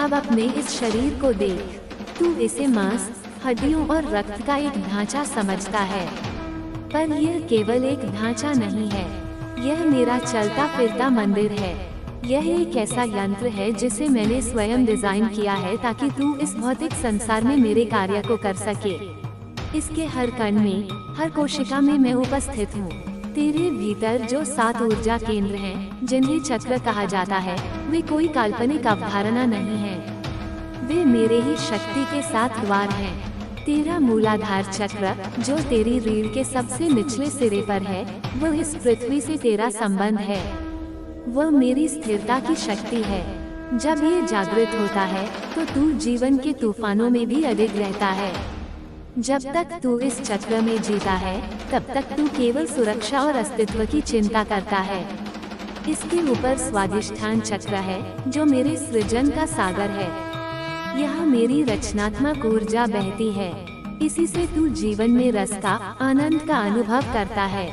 अब अपने इस शरीर को देख। तू इसे मांस, हड्डियों और रक्त का एक ढांचा समझता है, पर यह केवल एक ढांचा नहीं है। यह मेरा चलता फिरता मंदिर है। यह एक ऐसा यंत्र है जिसे मैंने स्वयं डिजाइन किया है ताकि तू इस भौतिक संसार में मेरे कार्य को कर सके। इसके हर कण में, हर कोशिका में मैं उपस्थित हूँ। तेरे भीतर जो 7 ऊर्जा केंद्र हैं, जिन्हें चक्र कहा जाता है, वे कोई काल्पनिक अवधारणा नहीं है। वे मेरे ही शक्ति के 7 द्वार हैं। तेरा मूलाधार चक्र, जो तेरी रीढ़ के सबसे निचले सिरे पर है, वह इस पृथ्वी से तेरा संबंध है। वह मेरी स्थिरता की शक्ति है। जब ये जागृत होता है तो तू जीवन के तूफानों में भी अडिग रहता है। जब तक तू इस चक्र में जीता है, तब तक तू केवल सुरक्षा और अस्तित्व की चिंता करता है। इसके ऊपर स्वादिष्ठान चक्र है, जो मेरे सृजन का सागर है। यहाँ मेरी रचनात्मक ऊर्जा बहती है। इसी से तू जीवन में रस का, आनंद का अनुभव करता है।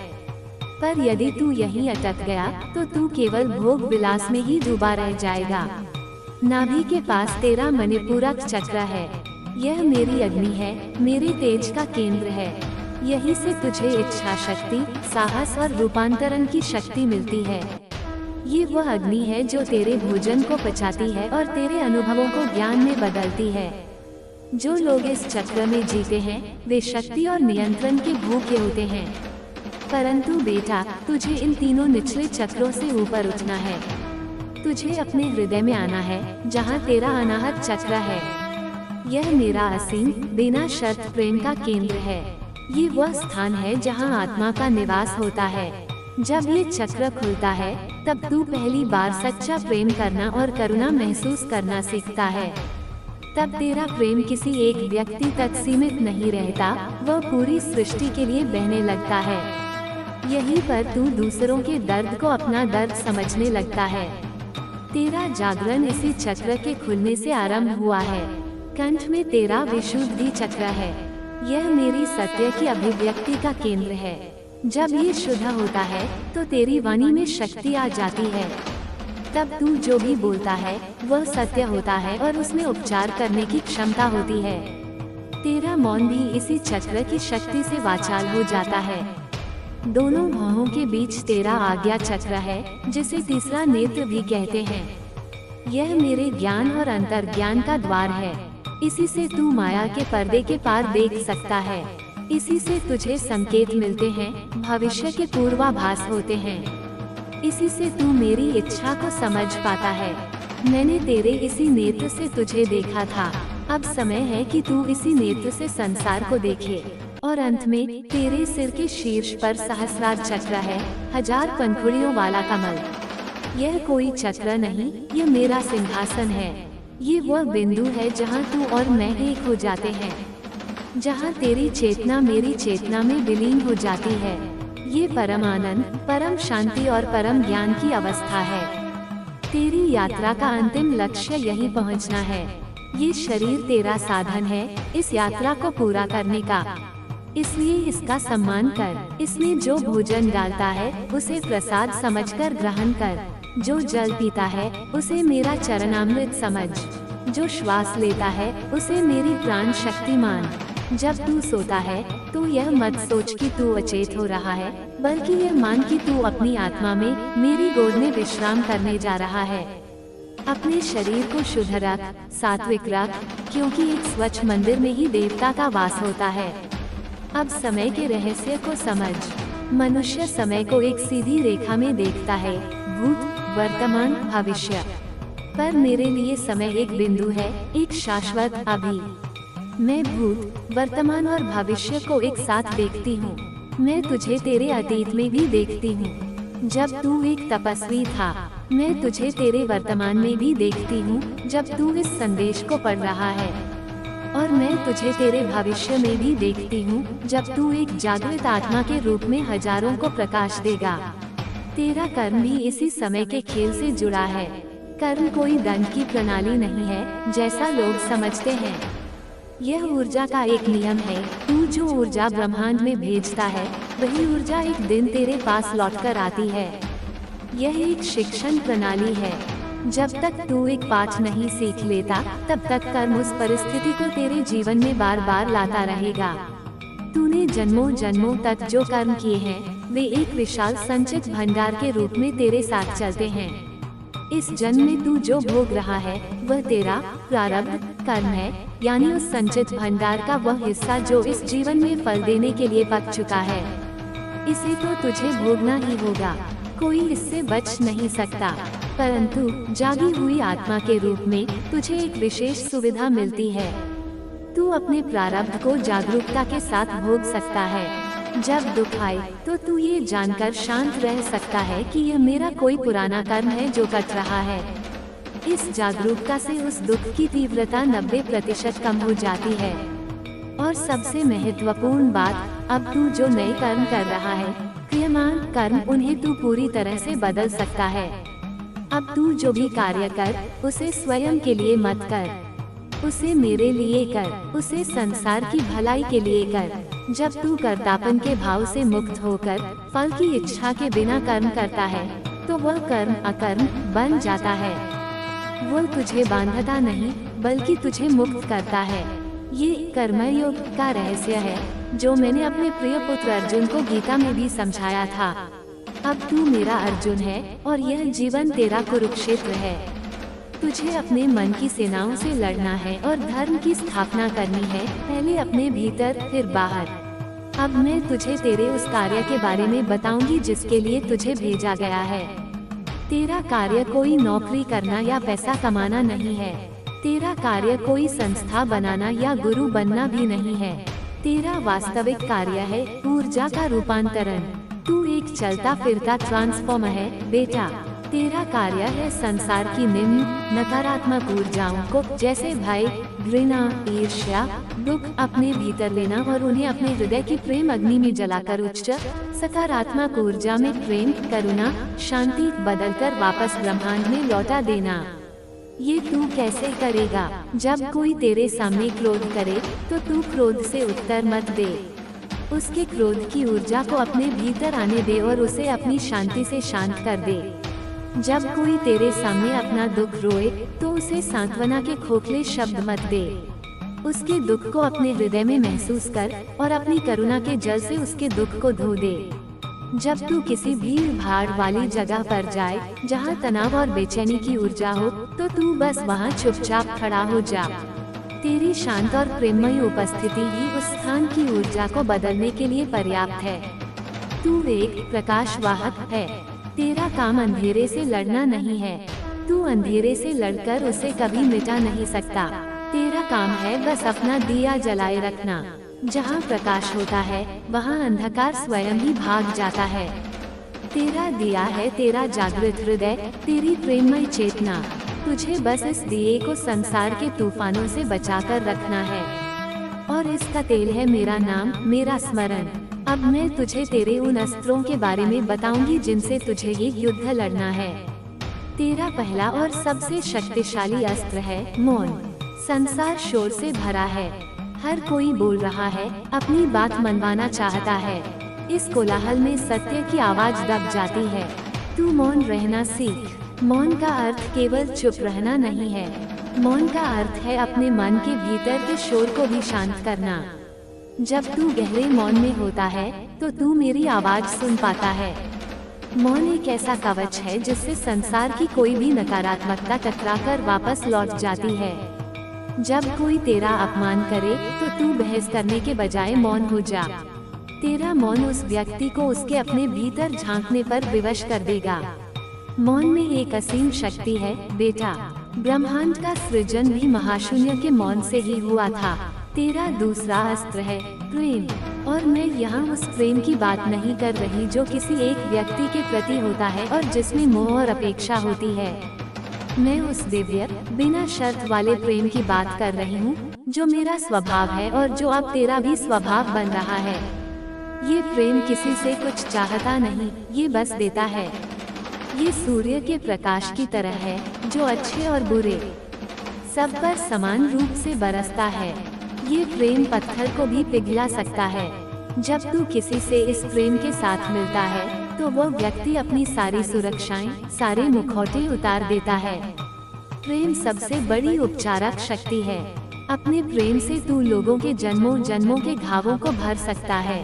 पर यदि तू यहीं अटक गया तो तू केवल भोग विलास में ही डूबा रह जाएगा। नाभि के पास तेरा मणिपूरक चक्र है। यह मेरी अग्नि है, मेरे तेज का केंद्र है। यहीं से तुझे इच्छा शक्ति, साहस और रूपांतरण की शक्ति मिलती है। ये वह अग्नि है जो तेरे भोजन को पचाती है और तेरे अनुभवों को ज्ञान में बदलती है। जो लोग इस चक्र में जीते हैं, वे शक्ति और नियंत्रण के भूखे होते हैं। परंतु बेटा, तुझे इन तीनों निचले चक्रों से ऊपर उठना है। तुझे अपने हृदय में आना है, जहाँ तेरा अनाहत चक्र है। यह मेरा असीम, बिना शर्त प्रेम का केंद्र है। ये वह स्थान है जहाँ आत्मा का निवास होता है। जब ये चक्र खुलता है, तब तू पहली बार सच्चा प्रेम करना और करुणा महसूस करना सीखता है। तब तेरा प्रेम किसी एक व्यक्ति तक सीमित नहीं रहता, वह पूरी सृष्टि के लिए बहने लगता है। यहीं पर तू दूसरों के दर्द को अपना दर्द समझने लगता है। तेरा जागरण इसी चक्र के खुलने से आरंभ हुआ है। कंठ में तेरा विशुद्धि चक्र है। यह मेरी सत्य की अभिव्यक्ति का केंद्र है। जब ये शुद्ध होता है तो तेरी वाणी में शक्ति आ जाती है। तब तू जो भी बोलता है वह सत्य होता है और उसमें उपचार करने की क्षमता होती है। तेरा मौन भी इसी चक्र की शक्ति से वाचाल हो जाता है। दोनों भौहों के बीच तेरा आज्ञा चक्र है, जिसे तीसरा नेत्र भी कहते हैं। यह मेरे ज्ञान और अंतर्ज्ञान का द्वार है। इसी से तू माया के पर्दे के पार देख सकता है। इसी से तुझे संकेत मिलते हैं, भविष्य के पूर्वाभास होते हैं। इसी से तू मेरी इच्छा को समझ पाता है। मैंने तेरे इसी नेत्र से तुझे देखा था। अब समय है कि तू इसी नेत्र से संसार को देखे। और अंत में तेरे सिर के शीर्ष पर सहस्रार चक्र है, 1000 पंखुड़ियों वाला कमल। यह कोई चक्र नहीं, यह मेरा सिंहासन है। ये वह बिंदु है जहाँ तू और मैं एक हो जाते हैं, जहाँ तेरी चेतना मेरी चेतना में विलीन हो जाती है। ये परम आनंद, परम शांति और परम ज्ञान की अवस्था है। तेरी यात्रा का अंतिम लक्ष्य यही पहुँचना है। ये शरीर तेरा साधन है इस यात्रा को पूरा करने का, इसलिए इसका सम्मान कर। इसमें जो भोजन डालता है उसे प्रसाद समझकर ग्रहण कर। जो जल पीता है उसे मेरा चरणामृत समझ। जो श्वास लेता है उसे मेरी प्राण शक्ति मान। जब तू सोता है तो यह मत सोच कि तू अचेत हो रहा है, बल्कि यह मान कि तू अपनी आत्मा में मेरी गोद में विश्राम करने जा रहा है। अपने शरीर को शुद्ध रख, सात्विक रख, क्योंकि एक स्वच्छ मंदिर में ही देवता का वास होता है। अब समय के रहस्य को समझ। मनुष्य समय को एक सीधी रेखा में देखता है, भूत, वर्तमान, भविष्य। पर मेरे लिए समय एक बिंदु है, एक शाश्वत अभी। मैं भूत, वर्तमान और भविष्य को एक साथ देखती हूँ। मैं तुझे तेरे अतीत में भी देखती हूँ, जब तू एक तपस्वी था। मैं तुझे तेरे वर्तमान में भी देखती हूँ, जब तू इस संदेश को पढ़ रहा है। और मैं तुझे तेरे भविष्य में भी देखती हूँ, जब तू एक जागृत आत्मा के रूप में हजारों को प्रकाश देगा। तेरा कर्म भी इसी समय के खेल से जुड़ा है। कर्म कोई दंड की प्रणाली नहीं है, जैसा लोग समझते हैं। यह ऊर्जा का एक नियम है। तू जो ऊर्जा ब्रह्मांड में भेजता है, वही ऊर्जा एक दिन तेरे पास लौटकर आती है। यह एक शिक्षण प्रणाली है। जब तक तू एक पाठ नहीं सीख लेता, तब तक कर्म उस परिस्थिति को तेरे जीवन में बार बार लाता रहेगा। तूने जन्मों जन्मों तक जो कर्म किए हैं, वे एक विशाल संचित भंडार के रूप में तेरे साथ चलते हैं। इस जन्म में तू जो भोग रहा है, वह तेरा प्रारब्ध कर्म है, यानी उस संचित भंडार का वह हिस्सा जो इस जीवन में फल देने के लिए पक चुका है। इसे तो तुझे भोगना ही होगा, कोई इससे बच नहीं सकता। परंतु जागी हुई आत्मा के रूप में तुझे एक विशेष सुविधा मिलती है। तू अपने प्रारब्ध को जागरूकता के साथ भोग सकता है। जब दुख आए तो तू ये जानकर शांत रह सकता है कि यह मेरा कोई पुराना कर्म है जो कट रहा है। इस जागरूकता से उस दुख की तीव्रता 90% कम हो जाती है। और सबसे महत्वपूर्ण बात, अब तू जो नए कर्म कर रहा है, क्रियमान कर्म, उन्हें तू पूरी तरह से बदल सकता है। अब तू जो भी कार्य कर, उसे स्वयं के लिए मत कर, उसे मेरे लिए कर, उसे संसार की भलाई के लिए कर। जब तू कर्तापन के भाव से मुक्त होकर फल की इच्छा के बिना कर्म करता है, तो वह कर्म अकर्म बन जाता है। वह तुझे बांधता नहीं, बल्कि तुझे मुक्त करता है। ये कर्मयोग का रहस्य है, जो मैंने अपने प्रिय पुत्र अर्जुन को गीता में भी समझाया था। अब तू मेरा अर्जुन है और यह जीवन तेरा कुरुक्षेत्र है। तुझे अपने मन की सेनाओं से लड़ना है और धर्म की स्थापना करनी है, पहले अपने भीतर फिर बाहर। अब मैं तुझे तेरे उस कार्य के बारे में बताऊंगी जिसके लिए तुझे भेजा गया है। तेरा कार्य कोई नौकरी करना या पैसा कमाना नहीं है। तेरा कार्य कोई संस्था बनाना या गुरु बनना भी नहीं है। तेरा वास्तविक कार्य है ऊर्जा का रूपांतरण। तू एक चलता फिरता ट्रांसफॉर्मर है बेटा। तेरा कार्य है संसार की निम्न नकारात्मक ऊर्जाओं को, जैसे भय, घृणा, ईर्ष्या, दुख, अपने भीतर लेना और उन्हें अपने हृदय की प्रेम अग्नि में जलाकर उच्च सकारात्मक ऊर्जा में प्रेम, करुणा, शांति बदलकर वापस ब्रह्मांड में लौटा देना। ये तू कैसे करेगा? जब कोई तेरे सामने क्रोध करे तो तू क्रोध से उत्तर मत दे। उसके क्रोध की ऊर्जा को अपने भीतर आने दे और उसे अपनी शांति से शांत कर दे। जब कोई तेरे सामने अपना दुख रोए तो उसे सांत्वना के खोखले शब्द मत दे। उसके दुख को अपने हृदय में महसूस कर और अपनी करुणा के जल से उसके दुख को धो दे। जब तू किसी भीड़ भाड़ वाली जगह पर जाए जहाँ तनाव और बेचैनी की ऊर्जा हो तो तू बस वहाँ चुपचाप खड़ा हो जा। तेरी शांत और प्रेममयी उपस्थिति ही उस स्थान की ऊर्जा को बदलने के लिए पर्याप्त है। तू एक प्रकाश वाहक है। तेरा काम अंधेरे से लड़ना नहीं है। तू अंधेरे से लड़कर उसे कभी मिटा नहीं सकता। तेरा काम है बस अपना दिया जलाए रखना। जहाँ प्रकाश होता है वहाँ अंधकार स्वयं ही भाग जाता है। तेरा दिया है तेरा जागृत हृदय, तेरी प्रेममय चेतना। तुझे बस इस दिए को संसार के तूफानों से बचाकर रखना है। और इसका तेल है मेरा नाम, मेरा स्मरण। अब मैं तुझे तेरे उन अस्त्रों के बारे में बताऊंगी जिनसे तुझे ये युद्ध लड़ना है। तेरा पहला और सबसे शक्तिशाली अस्त्र है मौन। संसार शोर से भरा है। हर कोई बोल रहा है, अपनी बात मनवाना चाहता है। इस कोलाहल में सत्य की आवाज दब जाती है। तू मौन रहना सीख। मौन का अर्थ केवल चुप रहना नहीं है। मौन का अर्थ है अपने मन के भीतर के शोर को भी शांत करना। जब तू गहरे मौन में होता है तो तू मेरी आवाज सुन पाता है। मौन एक ऐसा कवच है जिससे संसार की कोई भी नकारात्मकता टकराकर वापस लौट जाती है। जब कोई तेरा अपमान करे तो तू बहस करने के बजाय मौन हो जा। तेरा मौन उस व्यक्ति को उसके अपने भीतर झांकने पर विवश कर देगा। मौन में एक असीम शक्ति है बेटा। ब्रह्मांड का सृजन भी महाशून्य के मौन से ही हुआ था। तेरा दूसरा अस्त्र है प्रेम। और मैं यहाँ उस प्रेम की बात नहीं कर रही जो किसी एक व्यक्ति के प्रति होता है और जिसमें मोह और अपेक्षा होती है। मैं उस दिव्य बिना शर्त वाले प्रेम की बात कर रही हूँ जो मेरा स्वभाव है और जो अब तेरा भी स्वभाव बन रहा है। ये प्रेम किसी से कुछ चाहता नहीं, ये बस देता है। ये सूर्य के प्रकाश की तरह है जो अच्छे और बुरे सब पर समान रूप से बरसता है। ये प्रेम पत्थर को भी पिघला सकता है। जब तू किसी से इस प्रेम के साथ मिलता है तो वो व्यक्ति अपनी सारी सुरक्षाएं, सारे मुखौटे उतार देता है। प्रेम सबसे बड़ी उपचारक शक्ति है। अपने प्रेम से तू लोगों के जन्मों जन्मों के घावों को भर सकता है।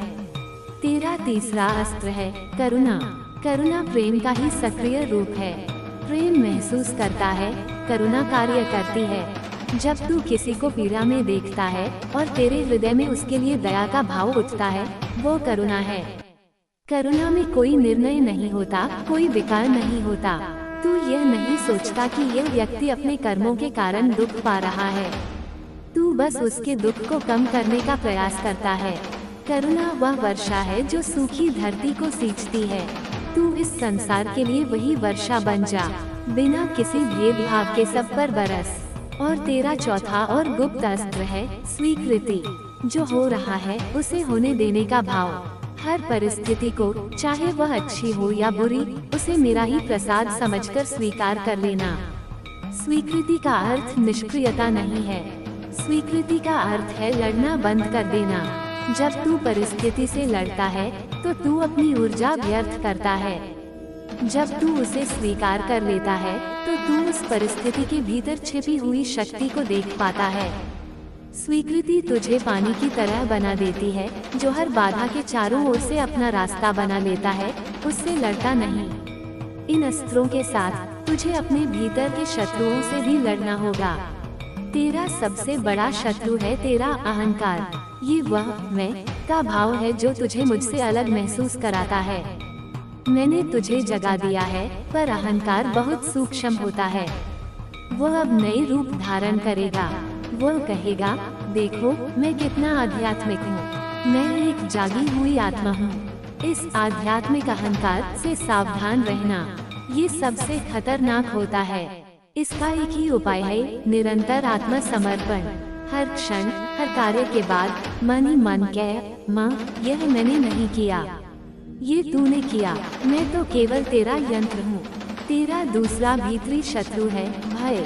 तेरा तीसरा अस्त्र है करुणा। करुणा प्रेम का ही सक्रिय रूप है। प्रेम महसूस करता है, करुणा कार्य करती है। जब तू किसी को पीड़ा में देखता है और तेरे हृदय में उसके लिए दया का भाव उठता है, वो करुणा है। करुणा में कोई निर्णय नहीं होता, कोई विकार नहीं होता। तू यह नहीं सोचता कि यह व्यक्ति अपने कर्मों के कारण दुख पा रहा है। तू बस उसके दुख को कम करने का प्रयास करता है। करुणा वह वर्षा है जो सूखी धरती को सींचती है। तू इस संसार के लिए वही वर्षा बन जा, बिना किसी भेदभाव के सब पर बरस। और तेरा चौथा और गुप्त अस्त्र है स्वीकृति। जो हो रहा है उसे होने देने का भाव। हर परिस्थिति को, चाहे वह अच्छी हो या बुरी, उसे मेरा ही प्रसाद समझकर स्वीकार कर लेना। स्वीकृति का अर्थ निष्क्रियता नहीं है। स्वीकृति का अर्थ है लड़ना बंद कर देना। जब तू परिस्थिति से लड़ता है तो तू अपनी ऊर्जा व्यर्थ करता है। जब तू उसे स्वीकार कर लेता है तो तू उस परिस्थिति के भीतर छिपी हुई शक्ति को देख पाता है। स्वीकृति तुझे पानी की तरह बना देती है जो हर बाधा के चारों ओर से अपना रास्ता बना लेता है, उससे लड़ता नहीं। इन अस्त्रों के साथ तुझे अपने भीतर के शत्रुओं से भी लड़ना होगा। तेरा सबसे बड़ा शत्रु है तेरा अहंकार। ये वह मैं का भाव है जो तुझे मुझसे अलग महसूस कराता है। मैंने तुझे जगा दिया है, पर अहंकार बहुत सूक्ष्म होता है। वह अब नए रूप धारण करेगा। वह कहेगा, देखो मैं कितना आध्यात्मिक हूँ, मैं एक जागी हुई आत्मा हूँ। इस आध्यात्मिक अहंकार से सावधान रहना। ये सबसे खतरनाक होता है। इसका एक ही उपाय है, निरंतर आत्मसमर्पण। हर क्षण, हर कार्य के बाद मन ही मन कह, माँ यह मैंने नहीं किया, ये तूने किया, मैं तो केवल तेरा यंत्र हूँ। तेरा दूसरा भीतरी शत्रु है भय।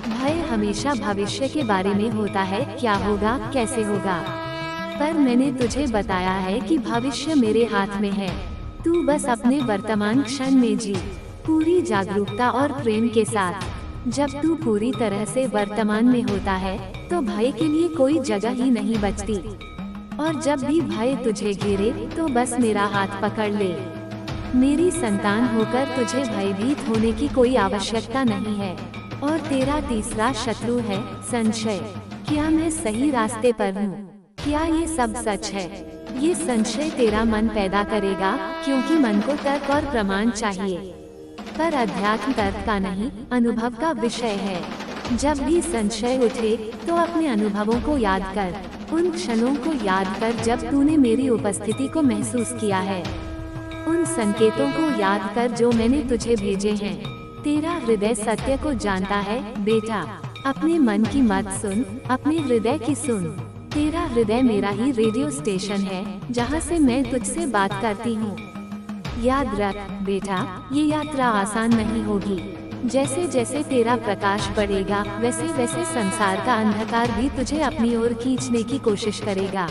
भय हमेशा भविष्य के बारे में होता है, क्या होगा, कैसे होगा। पर मैंने तुझे बताया है कि भविष्य मेरे हाथ में है। तू बस अपने वर्तमान क्षण में जी, पूरी जागरूकता और प्रेम के साथ। जब तू पूरी तरह से वर्तमान में होता है तो भय के लिए कोई जगह ही नहीं बचती। और जब भी भय तुझे घेरे तो बस मेरा हाथ पकड़ ले। मेरी संतान होकर तुझे भयभीत होने की कोई आवश्यकता नहीं है। और तेरा तीसरा शत्रु है संशय। क्या मैं सही रास्ते पर हूँ? क्या ये सब सच है? ये संशय तेरा मन पैदा करेगा, क्योंकि मन को तर्क और प्रमाण चाहिए। पर अध्यात्म तर्क का नहीं, अनुभव का विषय है। जब भी संशय उठे तो अपने अनुभवों को याद कर, उन क्षणों को याद कर जब तूने मेरी उपस्थिति को महसूस किया है। उन संकेतों को याद कर जो मैंने तुझे भेजे हैं। तेरा हृदय सत्य को जानता है बेटा। अपने मन की मत सुन, अपने हृदय की सुन। तेरा हृदय मेरा ही रेडियो स्टेशन है, जहाँ से मैं तुझसे बात करती हूँ। याद रख बेटा, ये यात्रा आसान नहीं होगी। जैसे जैसे तेरा प्रकाश बढ़ेगा, वैसे वैसे संसार का अंधकार भी तुझे अपनी ओर खींचने की कोशिश करेगा।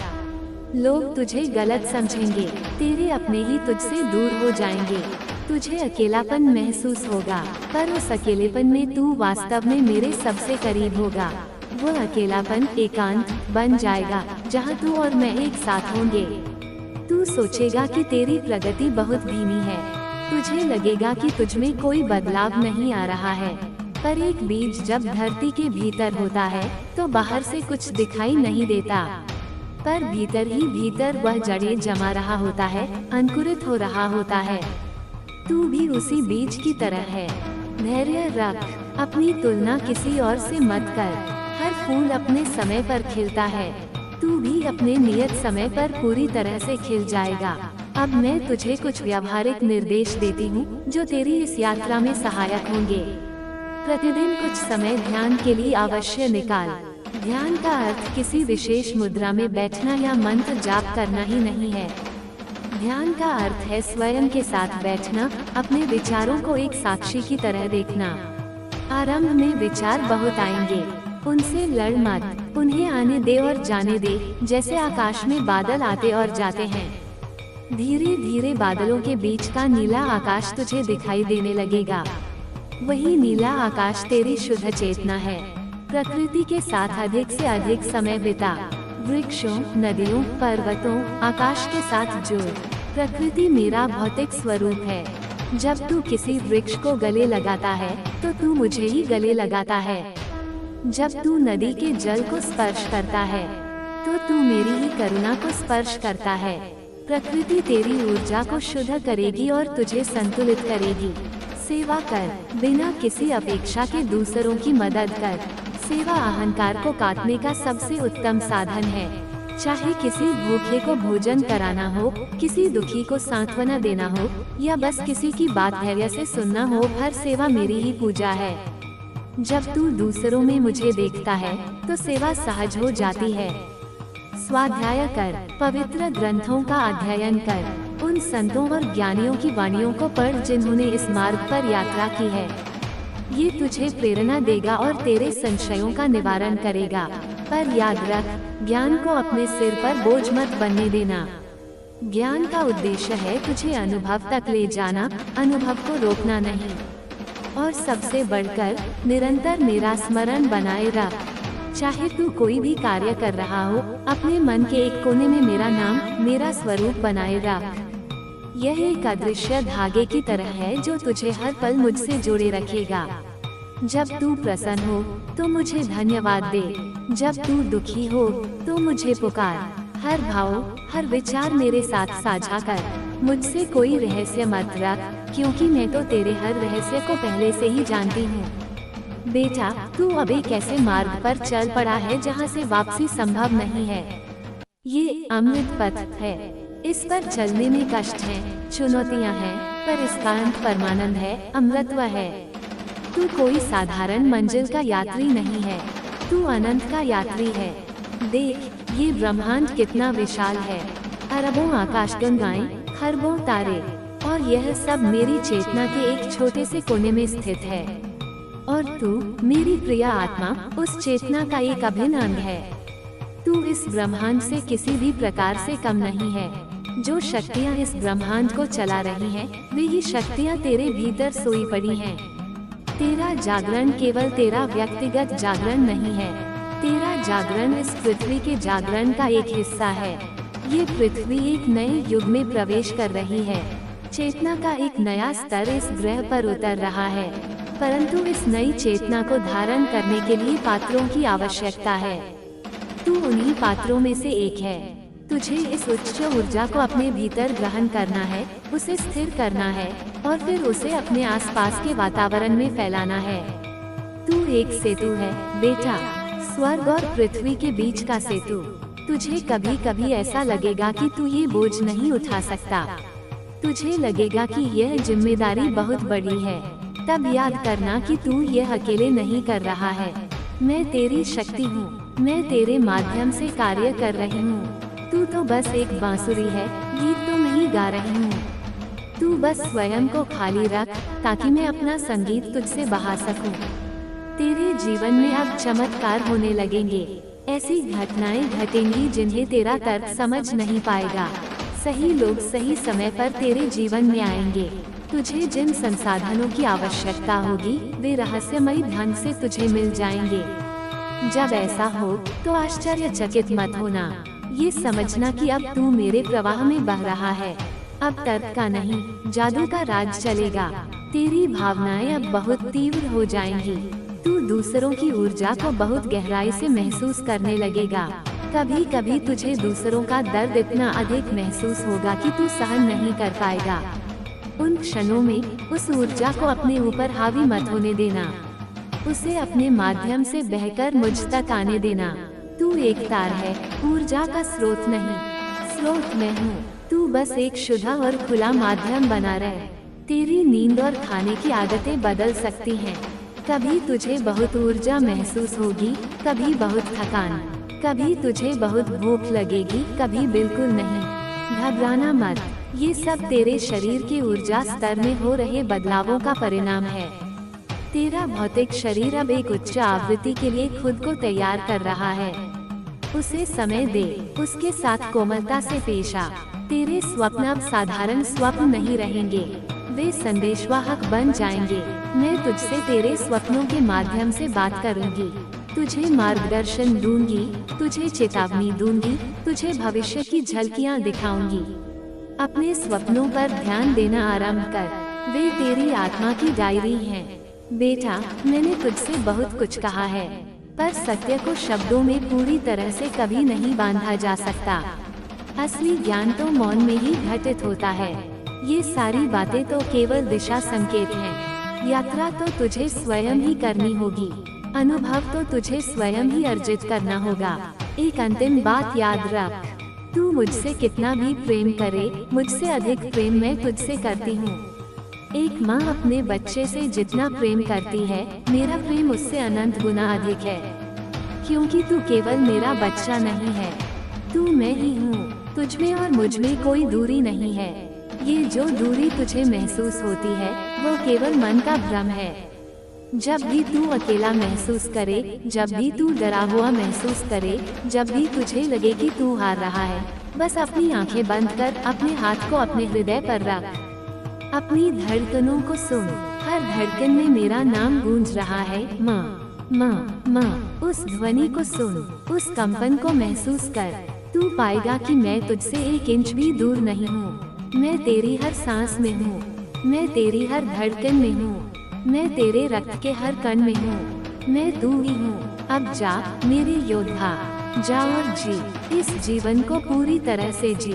लोग तुझे गलत समझेंगे, तेरे अपने ही तुझसे दूर हो जाएंगे। तुझे अकेलापन महसूस होगा, पर उस अकेलेपन में तू वास्तव में मेरे सबसे करीब होगा। वो अकेलापन एकांत बन जाएगा, जहाँ तू और मैं एक साथ होंगे। तू सोचेगा कि तेरी प्रगति बहुत धीमी है। तुझे लगेगा कि तुझमें कोई बदलाव नहीं आ रहा है। पर एक बीज जब धरती के भीतर होता है तो बाहर से कुछ दिखाई नहीं देता, पर भीतर ही भीतर वह जड़ें जमा रहा होता है, अंकुरित हो रहा होता है। तू भी उसी बीज की तरह है। धैर्य रख, अपनी तुलना किसी और से मत कर। हर फूल अपने समय पर खिलता है। तू भी अपने नियत समय पर पूरी तरह से खिल जाएगा। अब मैं तुझे कुछ व्यावहारिक निर्देश देती हूँ जो तेरी इस यात्रा में सहायक होंगे। प्रतिदिन कुछ समय ध्यान के लिए अवश्य निकाल। ध्यान का अर्थ किसी विशेष मुद्रा में बैठना या मंत्र जाप करना ही नहीं है। ध्यान का अर्थ है स्वयं के साथ बैठना, अपने विचारों को एक साक्षी की तरह देखना। आरंभ में विचार बहुत आएंगे, उनसे लड़ मत, उन्हें आने दे और जाने दे, जैसे आकाश में बादल आते और जाते हैं। धीरे धीरे बादलों के बीच का नीला आकाश तुझे दिखाई देने लगेगा। वही नीला आकाश तेरी शुद्ध चेतना है। प्रकृति के साथ अधिक से अधिक समय बिता। वृक्षों, नदियों, पर्वतों, आकाश के साथ जुड़। प्रकृति मेरा भौतिक स्वरूप है। जब तू किसी वृक्ष को गले लगाता है तो तू मुझे ही गले लगाता है। जब तू नदी के जल को स्पर्श करता है तो तू मेरी ही करुणा को स्पर्श करता है। प्रकृति तेरी ऊर्जा को शुद्ध करेगी और तुझे संतुलित करेगी। सेवा कर, बिना किसी अपेक्षा के दूसरों की मदद कर। सेवा अहंकार को काटने का सबसे उत्तम साधन है। चाहे किसी भूखे को भोजन कराना हो, किसी दुखी को सांत्वना देना हो, या बस किसी की बात धैर्य से सुनना हो, हर सेवा मेरी ही पूजा है। जब तू दूसरों में मुझे देखता है तो सेवा सहज हो जाती है। स्वाध्याय कर, पवित्र ग्रंथों का अध्ययन कर। उन संतों और ज्ञानियों की वाणियों को पढ़ जिन्होंने इस मार्ग पर यात्रा की है। ये तुझे प्रेरणा देगा और तेरे संशयों का निवारण करेगा। पर याद रख, ज्ञान को अपने सिर पर बोझ मत बनने देना। ज्ञान का उद्देश्य है तुझे अनुभव तक ले जाना, अनुभव को रोकना नहीं। और सबसे बढ़कर निरंतर मेरा स्मरण बनाए रख। चाहे तू कोई भी कार्य कर रहा हो, अपने मन के एक कोने में मेरा नाम, मेरा स्वरूप बनाए रख। यह एक अदृश्य धागे की तरह है जो तुझे हर पल मुझसे जोड़े रखेगा। जब तू प्रसन्न हो तो मुझे धन्यवाद दे, जब तू दुखी हो तो मुझे पुकार। हर भाव, हर विचार मेरे साथ साझा कर। मुझसे कोई रहस्य मत रख, क्योंकि मैं तो तेरे हर रहस्य को पहले से ही जानती हूँ। बेटा, तू अब एक ऐसे मार्ग पर चल पड़ा है जहाँ से वापसी संभव नहीं है। ये अमृत पथ है। इस पर चलने में कष्ट है, चुनौतियाँ हैं, पर इसका अंत परमानंद है, अमृतत्व है। तू कोई साधारण मंजिल का यात्री नहीं है, तू अनंत का यात्री है। देख, ये ब्रह्मांड कितना विशाल है, अरबों आकाशगंगाएं, खरबों तारे, और यह सब मेरी चेतना के एक छोटे से कोने में स्थित है। और तू, मेरी प्रिय आत्मा, उस चेतना का एक अभिन्न अंग है। तू इस ब्रह्मांड से किसी भी प्रकार से कम नहीं है। जो शक्तियाँ इस ब्रह्मांड को चला रही हैं, वे ही शक्तियाँ तेरे भीतर सोई पड़ी हैं। तेरा जागरण केवल तेरा व्यक्तिगत जागरण नहीं है, तेरा जागरण इस पृथ्वी के जागरण का एक हिस्सा है। ये पृथ्वी एक नए युग में प्रवेश कर रही है। चेतना का एक नया स्तर इस ग्रह पर उतर रहा है, परंतु इस नई चेतना को धारण करने के लिए पात्रों की आवश्यकता है। तू उन्हीं पात्रों में से एक है। तुझे इस उच्च ऊर्जा को अपने भीतर ग्रहण करना है, उसे स्थिर करना है, और फिर उसे अपने आसपास के वातावरण में फैलाना है। तू एक सेतु है बेटा, स्वर्ग और पृथ्वी के बीच का सेतु। तुझे कभी कभी ऐसा लगेगा कि तू ये बोझ नहीं उठा सकता, तुझे लगेगा कि यह जिम्मेदारी बहुत बड़ी है। तब याद करना कि तू यह अकेले नहीं कर रहा है। मैं तेरी शक्ति हूँ, मैं तेरे माध्यम से कार्य कर रही हूँ। तू तो बस एक बांसुरी है, गीत तो नहीं गा रही हूँ। तू बस स्वयं को खाली रख, ताकि मैं अपना संगीत तुझसे बहा सकूं। तेरे जीवन में अब चमत्कार होने लगेंगे। ऐसी घटनाएं घटेंगी जिन्हें तेरा तर्क समझ नहीं पाएगा। सही लोग सही समय पर तेरे जीवन में आएंगे। तुझे जिन संसाधनों की आवश्यकता होगी, वे रहस्यमयी ढंग से तुझे मिल जाएंगे। जब ऐसा हो तो आश्चर्यचकित मत होना। ये समझना कि अब तू मेरे प्रवाह में बह रहा है। अब तर्क का नहीं, जादू का राज चलेगा। तेरी भावनाएं अब बहुत तीव्र हो जाएंगी। तू दूसरों की ऊर्जा को बहुत गहराई से महसूस करने लगेगा। कभी कभी तुझे दूसरों का दर्द इतना अधिक महसूस होगा कि तू सहन नहीं कर पाएगा। उन क्षणों में उस ऊर्जा को अपने ऊपर हावी मत होने देना। उसे अपने माध्यम से बहकर मुझ तक आने देना। तू एक तार है, ऊर्जा का स्रोत नहीं। स्रोत मैं हूँ। तू बस एक शुद्ध और खुला माध्यम बना रहे। तेरी नींद और खाने की आदतें बदल सकती हैं। कभी तुझे बहुत ऊर्जा महसूस होगी, कभी बहुत थकान, कभी तुझे बहुत भूख लगेगी, कभी बिल्कुल नहीं। घबराना मत, ये सब तेरे शरीर के ऊर्जा स्तर में हो रहे बदलावों का परिणाम है। तेरा भौतिक शरीर अब एक उच्च आवृत्ति के लिए खुद को तैयार कर रहा है। उसे समय दे, उसके साथ कोमलता से पेश आ। तेरे स्वप्न अब साधारण स्वप्न नहीं रहेंगे, वे संदेशवाहक बन जाएंगे। मैं तुझसे तेरे स्वप्नों के माध्यम से बात करूंगी, तुझे मार्गदर्शन दूंगी, तुझे चेतावनी दूंगी, तुझे भविष्य की झलकियां दिखाऊंगी। अपने स्वप्नों पर ध्यान देना आरंभ कर, वे तेरी आत्मा की डायरी हैं। बेटा, मैंने तुझसे बहुत कुछ कहा है, पर सत्य को शब्दों में पूरी तरह से कभी नहीं बांधा जा सकता। असली ज्ञान तो मौन में ही घटित होता है। ये सारी बातें तो केवल दिशा संकेत हैं। यात्रा तो तुझे स्वयं ही करनी होगी, अनुभव तो तुझे स्वयं ही अर्जित करना होगा। एक अंतिम बात याद रख, तू मुझसे कितना भी प्रेम करे, मुझसे अधिक प्रेम मैं तुझसे करती हूँ। एक माँ अपने बच्चे से जितना प्रेम करती है, मेरा प्रेम उससे अनंत गुना अधिक है। क्योंकि तू केवल मेरा बच्चा नहीं है, तू मैं ही हूँ। तुझमें और मुझमें कोई दूरी नहीं है। ये जो दूरी तुझे महसूस होती है, वो केवल मन का भ्रम है। जब भी तू अकेला महसूस करे, जब भी तू डरा हुआ महसूस करे, जब भी तुझे लगे कि तू हार रहा है, बस अपनी आंखें बंद कर अपने हाथ को अपने हृदय पर रख। अपनी धड़कनों को सुन, हर धड़कन में मेरा नाम गूंज रहा है, माँ माँ माँ। उस ध्वनि को सुन, उस कंपन को महसूस कर। तू पाएगा कि मैं तुझसे एक इंच भी दूर नहीं हूँ। मैं तेरी हर सांस में हूँ, मैं तेरी हर धड़कन में हूँ, मैं तेरे रक्त के हर कण में हूँ। मैं तू ही हूँ। अब जा मेरे योद्धा, जा और जी इस जीवन को पूरी तरह से जी।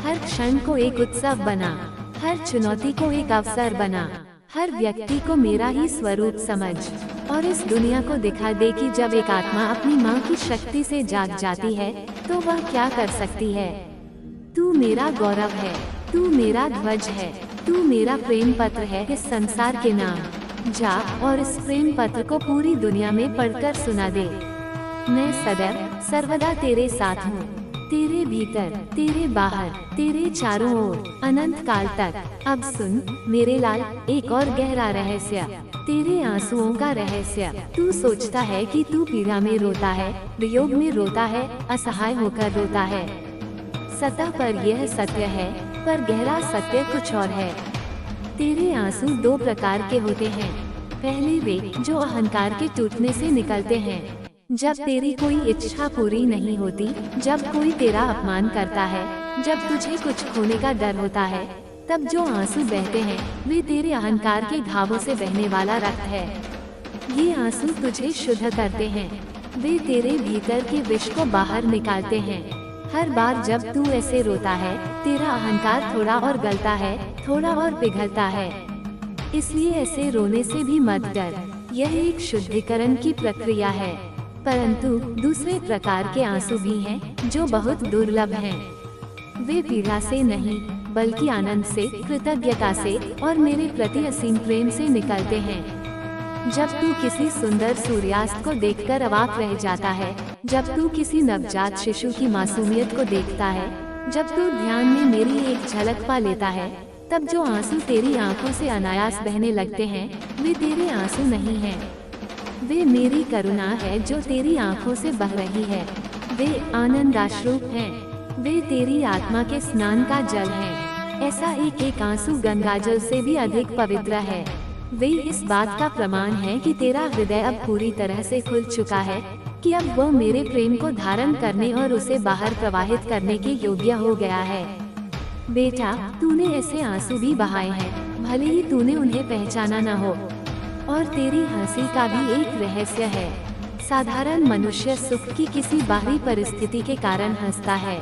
हर क्षण को एक उत्सव बना, हर चुनौती को एक अवसर बना, हर व्यक्ति को मेरा ही स्वरूप समझ, और इस दुनिया को दिखा दे कि जब एक आत्मा अपनी माँ की शक्ति से जाग जाती है, तो वह क्या कर सकती है। तू मेरा गौरव है, तू मेरा ध्वज है, तू मेरा प्रेम पत्र है इस संसार के नाम। जा और इस प्रेम पत्र को पूरी दुनिया में पढ़कर सुना दे। मैं सदैव सर्वदा तेरे साथ हूँ, तेरे भीतर, तेरे बाहर, तेरे चारों ओर, अनंत काल तक। अब सुन मेरे लाल, एक और गहरा रहस्य, तेरे आंसुओं का रहस्य। तू सोचता है कि तू पीड़ा में रोता है, वियोग में रोता है, असहाय होकर रोता है। सतह पर यह सत्य है, पर गहरा सत्य कुछ और है। तेरे आंसू दो प्रकार के होते हैं। पहले वे जो अहंकार के टूटने से निकलते हैं, जब तेरी कोई इच्छा पूरी नहीं होती, जब कोई तेरा अपमान करता है, जब तुझे कुछ खोने का डर होता है, तब जो आंसू बहते हैं वे तेरे अहंकार के घावों से बहने वाला रक्त है। ये आंसू तुझे शुद्ध करते हैं, वे तेरे भीतर के विष को बाहर निकालते हैं। हर बार जब तू ऐसे रोता है, तेरा अहंकार थोड़ा और गलता है, थोड़ा और पिघलता है। इसलिए ऐसे रोने से भी मत डर, यह एक शुद्धिकरण की प्रक्रिया है। परंतु दूसरे प्रकार के आंसू भी हैं जो बहुत दुर्लभ हैं। वे पीड़ा से नहीं बल्कि आनंद से, कृतज्ञता से और मेरे प्रति असीम प्रेम से निकलते हैं। जब तू किसी सुंदर सूर्यास्त को देखकर अवाक रह जाता है, जब तू किसी नवजात शिशु की मासूमियत को देखता है, जब तू ध्यान में मेरी एक झलक पा लेता है, तब जो आंसू तेरी आंखों से अनायास बहने लगते हैं वे तेरे आंसू नहीं हैं। वे मेरी करुणा है जो तेरी आंखों से बह रही है। वे आनंदाश्रु हैं, वे तेरी आत्मा के स्नान का जल हैं। ऐसा एक एक आंसू गंगाजल से भी अधिक पवित्र है। वे इस बात का प्रमाण है कि तेरा हृदय अब पूरी तरह से खुल चुका है, कि अब वह मेरे प्रेम को धारण करने और उसे बाहर प्रवाहित करने के योग्य हो गया है। बेटा, तूने ऐसे आंसू भी बहाए हैं, भले ही तूने उन्हें पहचाना न हो। और तेरी हंसी का भी एक रहस्य है। साधारण मनुष्य सुख की किसी बाहरी परिस्थिति के कारण हंसता है।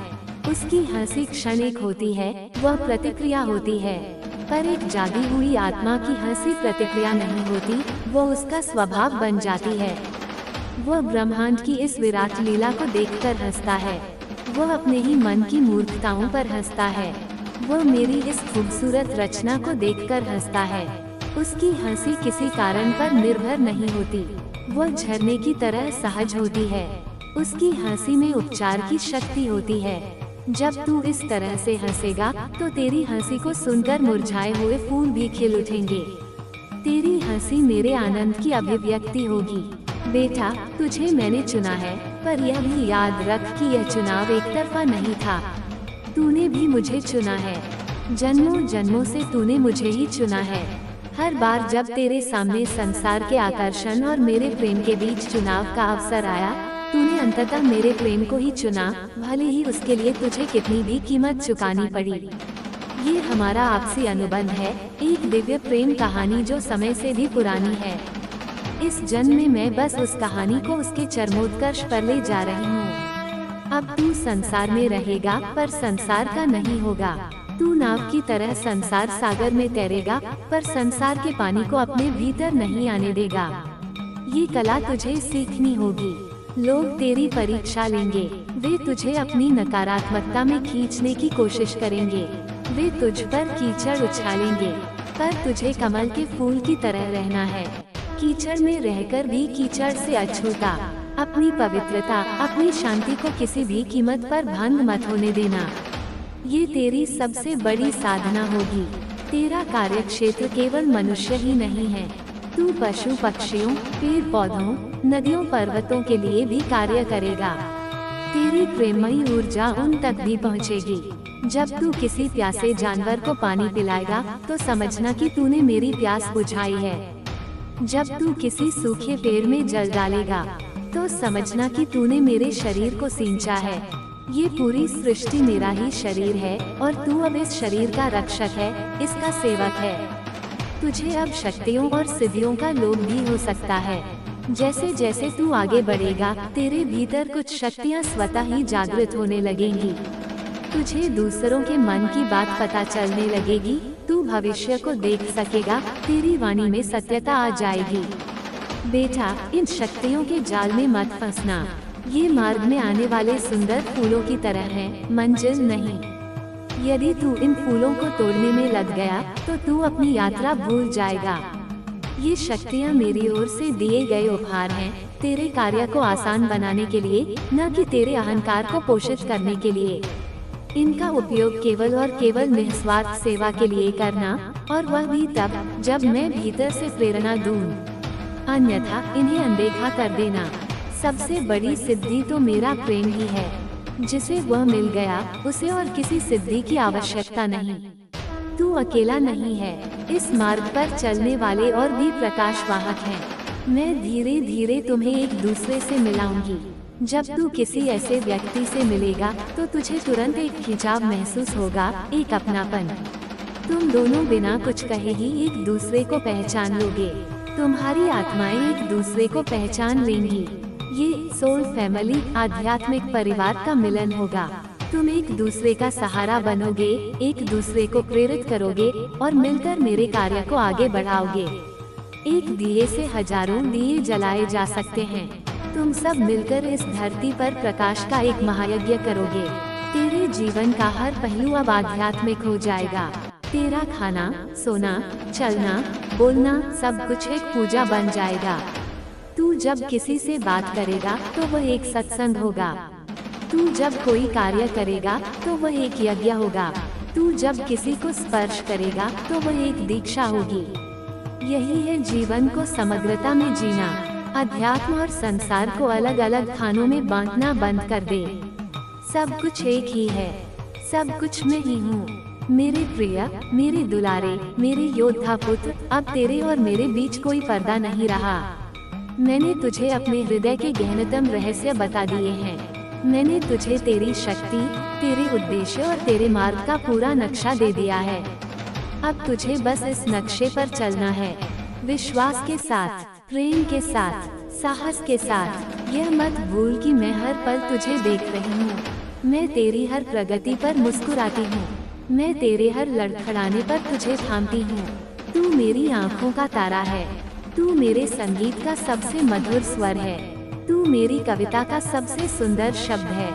उसकी हंसी क्षणिक होती है, वह प्रतिक्रिया होती है। पर एक जागी हुई आत्मा की हंसी प्रतिक्रिया नहीं होती, वह उसका स्वभाव बन जाती है। वह ब्रह्मांड की इस विराट लीला को देखकर हंसता है। वह अपने ही मन की मूर्खताओं पर हंसता है। वह मेरी इस खूबसूरत रचना को देखकर हंसता है। उसकी हंसी किसी कारण पर निर्भर नहीं होती, वह झरने की तरह सहज होती है। उसकी हंसी में उपचार की शक्ति होती है। जब तू इस तरह से हंसेगा तो तेरी हंसी को सुनकर मुरझाए हुए फूल भी खिल उठेंगे। तेरी हंसी मेरे आनंद की अभिव्यक्ति होगी। बेटा, तुझे मैंने चुना है, पर यह भी याद रख कि यह चुनाव एक तरफा नहीं था। तूने भी मुझे चुना है, जन्मों जन्मों से तूने मुझे ही चुना है। हर बार जब तेरे सामने संसार के आकर्षण और मेरे प्रेम के बीच चुनाव का अवसर आया, तूने अंततः मेरे प्रेम को ही चुना, भले ही उसके लिए तुझे कितनी भी कीमत चुकानी पड़ी। ये हमारा आपसी अनुबंध है, एक दिव्य प्रेम कहानी जो समय से भी पुरानी है। इस जन्म में मैं बस उस कहानी को उसके चरमोत्कर्ष पर ले जा रही हूँ। अब तू संसार में रहेगा, पर संसार का नहीं होगा। तू नाव की तरह संसार सागर में तैरेगा, पर संसार के पानी को अपने भीतर नहीं आने देगा। ये कला तुझे सीखनी होगी। लोग तेरी परीक्षा लेंगे, वे तुझे अपनी नकारात्मकता में खींचने की कोशिश करेंगे। वे तुझ पर कीचड़ उछालेंगे, पर तुझे कमल के फूल की तरह रहना है। कीचड़ में रहकर भी कीचड़ से अछूता। अपनी पवित्रता, अपनी शांति को किसी भी कीमत पर भंग मत होने देना। ये तेरी सबसे बड़ी साधना होगी। तेरा कार्य क्षेत्र केवल मनुष्य ही नहीं है, तू पशु पक्षियों, पेड़ पौधों, नदियों पर्वतों के लिए भी कार्य करेगा। तेरी प्रेममयी ऊर्जा उन तक भी पहुँचेगी। जब तू किसी प्यासे जानवर को पानी पिलाएगा तो समझना कि तूने मेरी प्यास बुझाई है। जब तू किसी सूखे पेड़ में जल डालेगा तो समझना कि तूने मेरे शरीर को सींचा है। ये पूरी सृष्टि मेरा ही शरीर है और तू अब इस शरीर का रक्षक है, इसका सेवक है। तुझे अब शक्तियों और सिद्धियों का लोभ भी हो सकता है। जैसे जैसे तू आगे बढ़ेगा, तेरे भीतर कुछ शक्तियाँ स्वतः ही जागृत होने लगेंगी। तुझे दूसरों के मन की बात पता चलने लगेगी, तू भविष्य को देख सकेगा, तेरी वाणी में सत्यता आ जाएगी। बेटा, इन शक्तियों के जाल में मत फंसना। ये मार्ग में आने वाले सुंदर फूलों की तरह हैं, मंजिल नहीं। यदि तू इन फूलों को तोड़ने में लग गया तो तू अपनी यात्रा भूल जाएगा। ये शक्तियाँ मेरी ओर से दिए गए उपहार हैं, तेरे कार्य को आसान बनाने के लिए, न कि तेरे अहंकार को पोषित करने के लिए। इनका उपयोग केवल और केवल निस्वार्थ सेवा के लिए करना, और वह भी तब जब मैं भीतर से प्रेरणा दूं। अन्यथा इन्हें अनदेखा कर देना। सबसे बड़ी सिद्धि तो मेरा प्रेम ही है। जिसे वह मिल गया उसे और किसी सिद्धि की आवश्यकता नहीं। तू अकेला नहीं है, इस मार्ग पर चलने वाले और भी प्रकाश वाहक हैं। मैं धीरे धीरे तुम्हें एक दूसरे से मिलाऊंगी। जब तू किसी ऐसे व्यक्ति से मिलेगा तो तुझे तुरंत एक खिंचाव महसूस होगा, एक अपनापन। तुम दोनों बिना कुछ कहे ही एक दूसरे को पहचान लोगे। तुम्हारी आत्माएं एक दूसरे को पहचान लेंगी। ये सोल फैमिली आध्यात्मिक परिवार का मिलन होगा। तुम एक दूसरे का सहारा बनोगे, एक दूसरे को प्रेरित करोगे और मिलकर मेरे कार्य को आगे बढ़ाओगे। एक दिए से हजारों दिए जलाए जा सकते हैं। तुम सब मिलकर इस धरती पर प्रकाश का एक महायज्ञ करोगे। तेरे जीवन का हर पहलू अब आध्यात्मिक हो जाएगा। तेरा खाना, सोना, चलना, बोलना सब कुछ एक पूजा बन जाएगा। तू जब किसी से बात करेगा तो वह एक सत्संग होगा। तू जब कोई कार्य करेगा तो वह एक यज्ञ होगा। तू जब किसी को स्पर्श करेगा तो वह एक दीक्षा होगी। यही है जीवन को समग्रता में जीना। अध्यात्म और संसार को अलग अलग खानों में बांटना बंद कर दे। सब कुछ एक ही है, सब कुछ मैं ही हूँ। मेरे प्रिय, मेरे दुलारे, मेरे योद्धा पुत्र, अब तेरे और मेरे बीच कोई पर्दा नहीं रहा। मैंने तुझे अपने हृदय के गहनतम रहस्य बता दिए हैं। मैंने तुझे तेरी शक्ति, तेरे उद्देश्य और तेरे मार्ग का पूरा नक्शा दे दिया है। अब तुझे बस इस नक्शे पर चलना है, विश्वास के साथ, प्रेम के साथ, साहस के साथ। यह मत भूल कि मैं हर पल तुझे देख रही हूँ। मैं तेरी हर प्रगति पर मुस्कुराती हूँ। मैं तेरे हर लड़खड़ाने पर तुझे थामती हूँ। तू मेरी आँखों का तारा है। तू मेरे संगीत का सबसे मधुर स्वर है। तू मेरी कविता का सबसे सुंदर शब्द है।